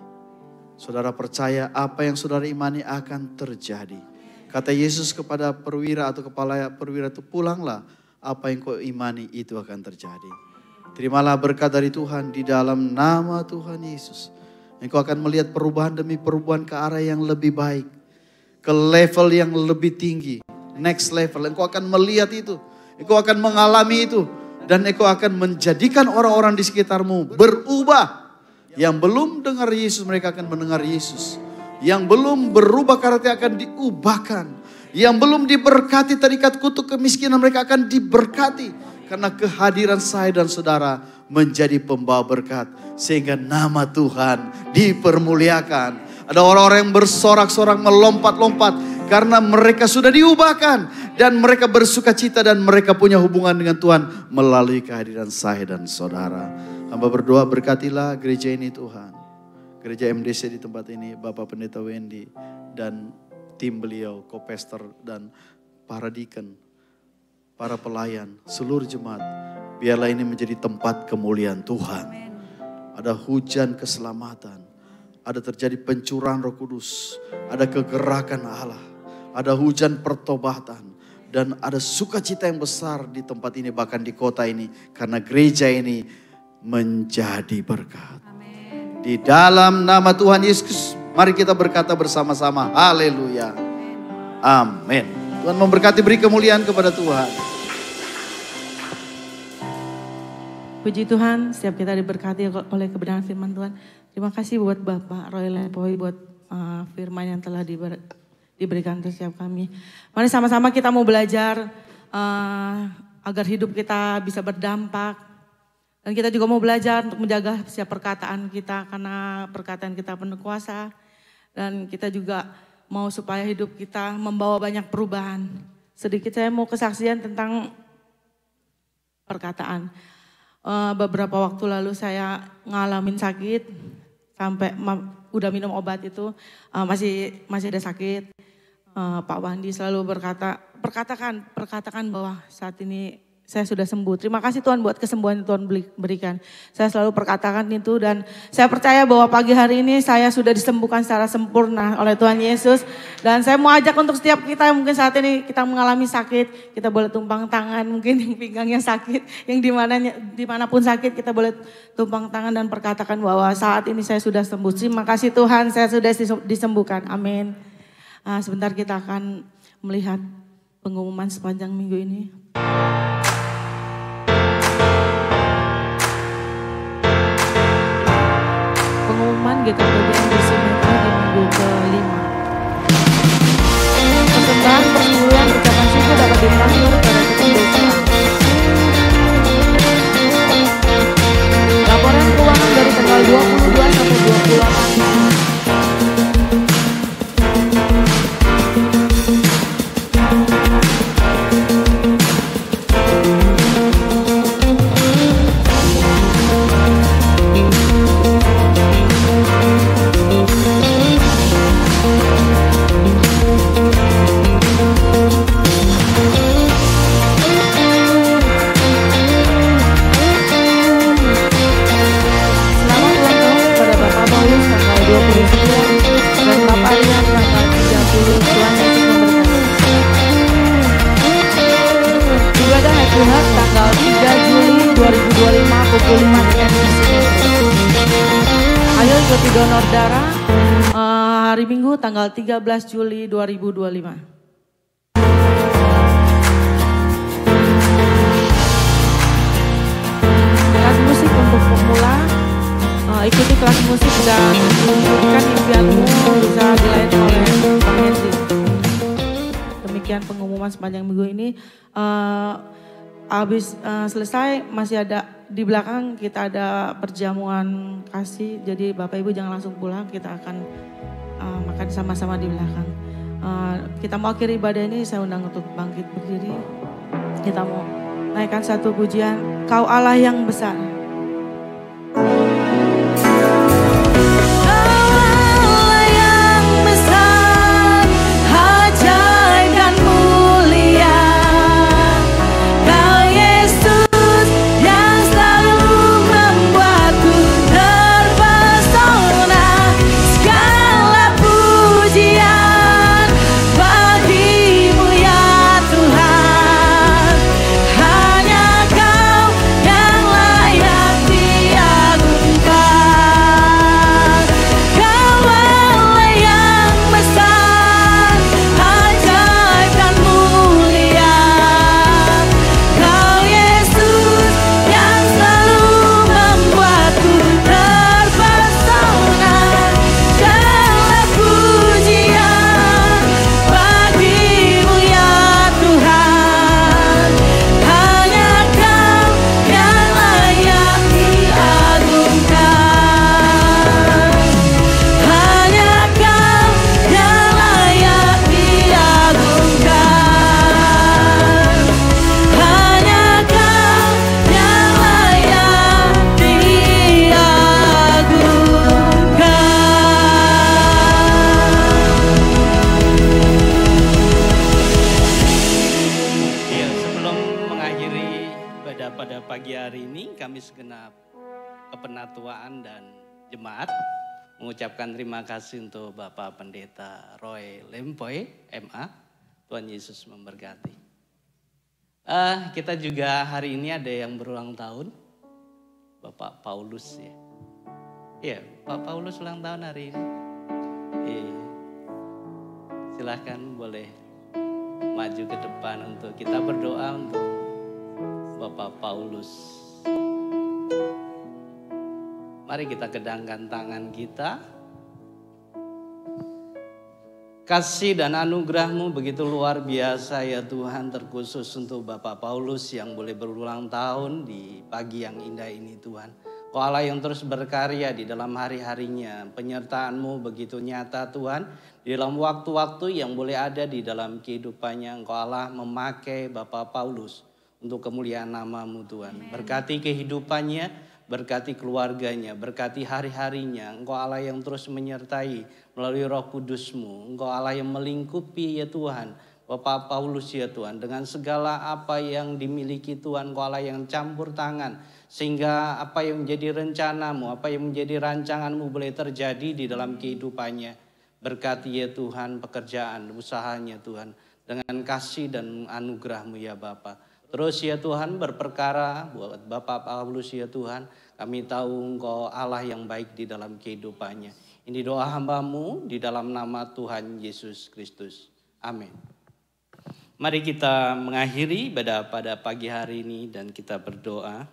Speaker 3: Saudara percaya apa yang saudara imani akan terjadi. Kata Yesus kepada perwira atau kepala perwira itu, pulanglah, apa yang kau imani itu akan terjadi. Terimalah berkat dari Tuhan di dalam nama Tuhan Yesus. Engkau akan melihat perubahan demi perubahan ke arah yang lebih baik. Ke level yang lebih tinggi. Next level. Engkau akan melihat itu. Engkau akan mengalami itu. Dan engkau akan menjadikan orang-orang di sekitarmu berubah. Yang belum dengar Yesus, mereka akan mendengar Yesus. Yang belum berubah karakter akan diubahkan. Yang belum diberkati terikat kutuk kemiskinan, mereka akan diberkati. Karena kehadiran saya dan saudara menjadi pembawa berkat. Sehingga nama Tuhan dipermuliakan. Ada orang-orang yang bersorak-sorak, melompat-lompat. Karena mereka sudah diubahkan. Dan mereka bersuka cita dan mereka punya hubungan dengan Tuhan. Melalui kehadiran saya dan saudara. Hamba berdoa, berkatilah gereja ini Tuhan. Gereja MDC di tempat ini, Bapak Pendeta Wendy. Dan tim beliau, co-pastor dan para deacon. Para pelayan, seluruh jemaat, biarlah ini menjadi tempat kemuliaan Tuhan. Ada hujan keselamatan, ada terjadi pencurahan Roh Kudus, ada kegerakan Allah, ada hujan pertobatan, dan ada sukacita yang besar di tempat ini, bahkan di kota ini, karena gereja ini menjadi berkat. Di dalam nama Tuhan Yesus, mari kita berkata bersama-sama, haleluya, amin. Tuhan memberkati, beri kemuliaan kepada Tuhan.
Speaker 1: Puji Tuhan, setiap kita diberkati oleh kebenaran firman Tuhan. Terima kasih buat Bapak Roy Lempoy, buat firman yang telah diberikan untuk setiap kami. Mari sama-sama kita mau belajar agar hidup kita bisa berdampak. Dan kita juga mau belajar untuk menjaga setiap perkataan kita, karena perkataan kita penuh kuasa. Dan kita juga mau supaya hidup kita membawa banyak perubahan. Sedikit saya mau kesaksian tentang perkataan. Beberapa waktu lalu saya ngalamin sakit, sampai udah minum obat itu masih ada sakit. Pak Wandi selalu perkatakan bahwa saat ini saya sudah sembuh. Terima kasih Tuhan buat kesembuhan yang Tuhan berikan. Saya selalu perkatakan itu dan saya percaya bahwa pagi hari ini saya sudah disembuhkan secara sempurna oleh Tuhan Yesus. Dan saya mau ajak untuk setiap kita yang mungkin saat ini kita mengalami sakit, kita boleh tumpang tangan, mungkin yang pinggangnya sakit, yang dimanapun sakit kita boleh tumpang tangan dan perkatakan bahwa saat ini saya sudah sembuh. Terima kasih Tuhan, saya sudah disembuhkan. Amin. Sebentar kita akan melihat pengumuman sepanjang minggu ini. Pengumuman GKPBN di Simetro di minggu ke-5. Persembahan persepuluhan ucapan syukur dapat ditransfer pada kependudukan. Laporan keuangan dari tanggal 22 sampai 28. Tanggal 3 Juli 2025 pukul 5 PM di Simetro. Ayo ikuti donor darah hari Minggu tanggal 13 Juli 2025. Kelas musik untuk pemula, ikuti kelas musik dan wujudkan impianmu bisa dilayani oleh Bang Henry. Demikian pengumuman sepanjang minggu ini. Habis selesai masih ada di belakang kita ada perjamuan kasih. Jadi Bapak Ibu jangan langsung pulang, kita akan makan sama-sama di belakang. Kita mau akhiri ibadah ini, saya undang untuk bangkit berdiri. Kita mau naikkan satu pujian, Kau Allah yang besar.
Speaker 4: Kepenatuaan dan jemaat mengucapkan terima kasih untuk Bapak Pendeta Roy Lempoy, MA. Tuhan Yesus memberkati. Kita juga hari ini ada yang berulang tahun, Bapak Paulus ya. Iya, Pak Paulus ulang tahun hari ini. Silahkan boleh maju ke depan untuk kita berdoa untuk Bapak Paulus. Mari kita kedangkan tangan kita. Kasih dan anugerah-Mu begitu luar biasa ya Tuhan, terkhusus untuk Bapak Paulus yang boleh berulang tahun di pagi yang indah ini Tuhan. Kau Allah yang terus berkarya di dalam hari-harinya. Penyertaan-Mu begitu nyata Tuhan. Di dalam waktu-waktu yang boleh ada di dalam kehidupannya. Engkau Allah memakai Bapak Paulus untuk kemuliaan nama-Mu Tuhan. Berkati kehidupannya. Berkati keluarganya, berkati hari-harinya. Engkau Allah yang terus menyertai melalui Roh Kudus-Mu. Engkau Allah yang melingkupi ya Tuhan. Bapak Paulus ya Tuhan, dengan segala apa yang dimiliki Tuhan, Engkau Allah yang campur tangan, sehingga apa yang menjadi rencanamu, apa yang menjadi rancanganmu boleh terjadi di dalam kehidupannya. Berkati ya Tuhan pekerjaan, usahanya Tuhan, dengan kasih dan anugerah-Mu ya Bapa. Terus ya Tuhan berperkara buat Bapak Paulus ya Tuhan, kami tahu Engkau Allah yang baik di dalam kehidupannya. Ini doa hamba-Mu di dalam nama Tuhan Yesus Kristus. Amin. Mari kita mengakhiri pada pagi hari ini dan kita berdoa.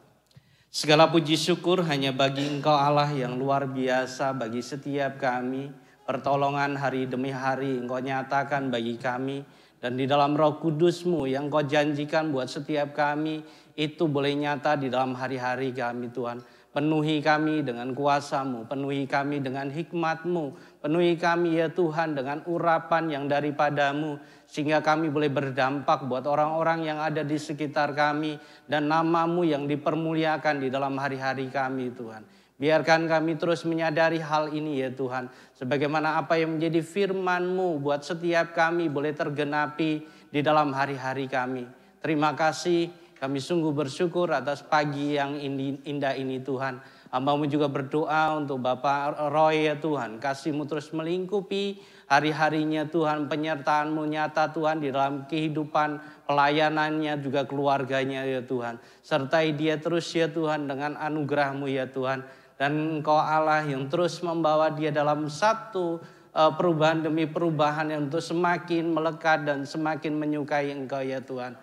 Speaker 4: Segala puji syukur hanya bagi Engkau Allah yang luar biasa bagi setiap kami. Pertolongan hari demi hari Engkau nyatakan bagi kami. Dan di dalam Roh Kudus-Mu yang Engkau janjikan buat setiap kami, itu boleh nyata di dalam hari-hari kami Tuhan. Penuhi kami dengan kuasa-Mu, penuhi kami dengan hikmat-Mu, penuhi kami ya Tuhan dengan urapan yang daripada-Mu, sehingga kami boleh berdampak buat orang-orang yang ada di sekitar kami, dan nama-Mu yang dipermuliakan di dalam hari-hari kami Tuhan. Biarkan kami terus menyadari hal ini ya Tuhan, sebagaimana apa yang menjadi firman-Mu buat setiap kami boleh tergenapi di dalam hari-hari kami. Terima kasih. Kami sungguh bersyukur atas pagi yang indah ini Tuhan. Hamba-Mu juga berdoa untuk Bapak Roy ya Tuhan. Kasih-Mu terus melingkupi hari-harinya Tuhan. Penyertaan-Mu nyata Tuhan di dalam kehidupan pelayanannya juga keluarganya ya Tuhan. Sertai dia terus ya Tuhan dengan anugerah-Mu ya Tuhan. Dan Engkau Allah yang terus membawa dia dalam satu perubahan demi perubahan yang untuk semakin melekat dan semakin menyukai Engkau ya Tuhan.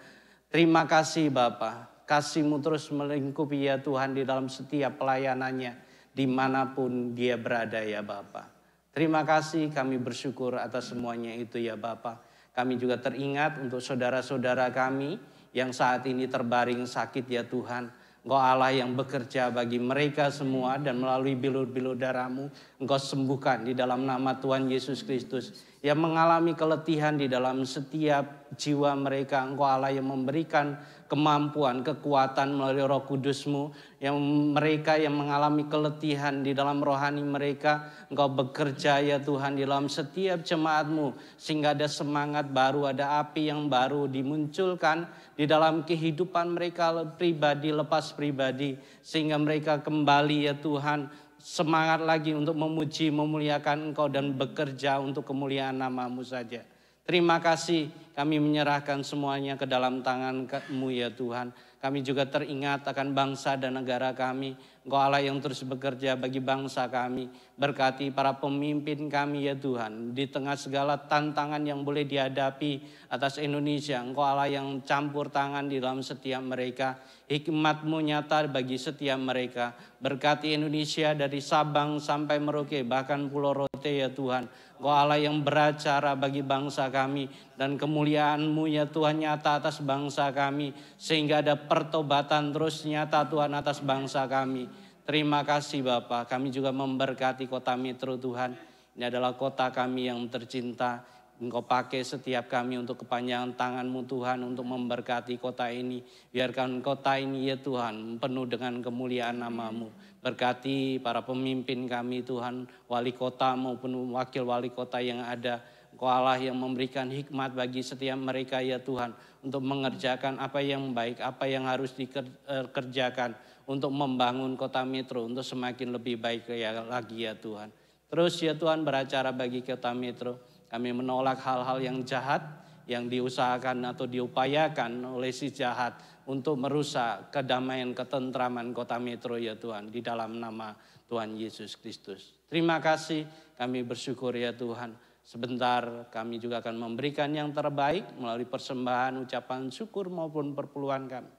Speaker 4: Terima kasih Bapa, kasih-Mu terus melingkupi ya Tuhan di dalam setiap pelayanannya, dimanapun dia berada ya Bapa. Terima kasih, kami bersyukur atas semuanya itu ya Bapa. Kami juga teringat untuk saudara-saudara kami yang saat ini terbaring sakit ya Tuhan. Engkau Allah yang bekerja bagi mereka semua dan melalui bilur-bilur darah-Mu, Engkau sembuhkan di dalam nama Tuhan Yesus Kristus. Yang mengalami keletihan di dalam setiap jiwa mereka, Engkau Allah yang memberikan kemampuan, kekuatan melalui Roh Kudus-Mu. Yang mereka yang mengalami keletihan di dalam rohani mereka, Engkau bekerja ya Tuhan di dalam setiap jemaat-Mu. Sehingga ada semangat baru, ada api yang baru dimunculkan di dalam kehidupan mereka pribadi, lepas pribadi. Sehingga mereka kembali ya Tuhan, semangat lagi untuk memuji, memuliakan Engkau dan bekerja untuk kemuliaan nama-Mu saja. Terima kasih, kami menyerahkan semuanya ke dalam tangan-Mu ya Tuhan. Kami juga teringat akan bangsa dan negara kami. Engkau Allah yang terus bekerja bagi bangsa kami. Berkati para pemimpin kami ya Tuhan. Di tengah segala tantangan yang boleh dihadapi atas Indonesia, Engkau Allah yang campur tangan di dalam setiap mereka. Hikmat-Mu nyata bagi setiap mereka. Berkati Indonesia dari Sabang sampai Merauke, bahkan Pulau Rote ya Tuhan. Engkau Allah yang beracara bagi bangsa kami. Dan kemuliaan-Mu ya Tuhan nyata atas bangsa kami. Sehingga ada pertobatan terus nyata Tuhan atas bangsa kami. Terima kasih Bapa. Kami juga memberkati kota Metro Tuhan. Ini adalah kota kami yang tercinta. Engkau pakai setiap kami untuk kepanjangan tangan-Mu Tuhan untuk memberkati kota ini. Biarkan kota ini ya Tuhan penuh dengan kemuliaan nama-Mu. Berkati para pemimpin kami Tuhan, wali kota maupun wakil wali kota yang ada. Engkau Allah yang memberikan hikmat bagi setiap mereka ya Tuhan. Untuk mengerjakan apa yang baik, apa yang harus dikerjakan. Untuk membangun kota Metro untuk semakin lebih baik lagi ya Tuhan. Terus ya Tuhan beracara bagi kota Metro. Kami menolak hal-hal yang jahat yang diusahakan atau diupayakan oleh si jahat untuk merusak kedamaian, ketentraman kota Metro ya Tuhan. Di dalam nama Tuhan Yesus Kristus. Terima kasih, kami bersyukur ya Tuhan. Sebentar kami juga akan memberikan yang terbaik melalui persembahan, ucapan syukur maupun perpuluhan kami.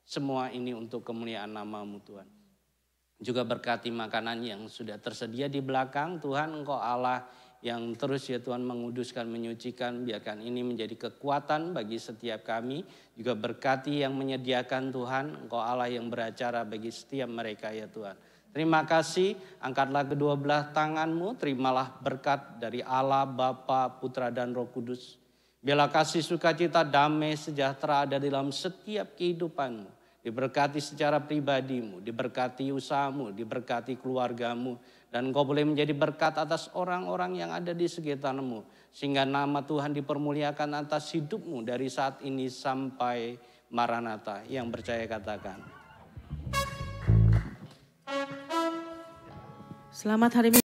Speaker 4: Semua ini untuk kemuliaan nama-Mu Tuhan. Juga berkati makanan yang sudah tersedia di belakang Tuhan, Engkau Allah yang terus ya Tuhan menguduskan, menyucikan. Biarkan ini menjadi kekuatan bagi setiap kami. Juga berkati yang menyediakan Tuhan, Engkau Allah yang beracara bagi setiap mereka ya Tuhan. Terima kasih, angkatlah kedua belah tangan-Mu, terimalah berkat dari Allah, Bapa, Putra dan Roh Kudus. Biarlah kasih sukacita, damai, sejahtera ada dalam setiap kehidupan-Mu. Diberkati secara pribadi-Mu, diberkati usaha-Mu, diberkati keluarga-Mu. Dan Engkau boleh menjadi berkat atas orang-orang yang ada di sekitarmu. Sehingga nama Tuhan dipermuliakan atas hidupmu dari saat ini sampai Maranatha. Yang percaya katakan.
Speaker 1: Selamat hari Minggu.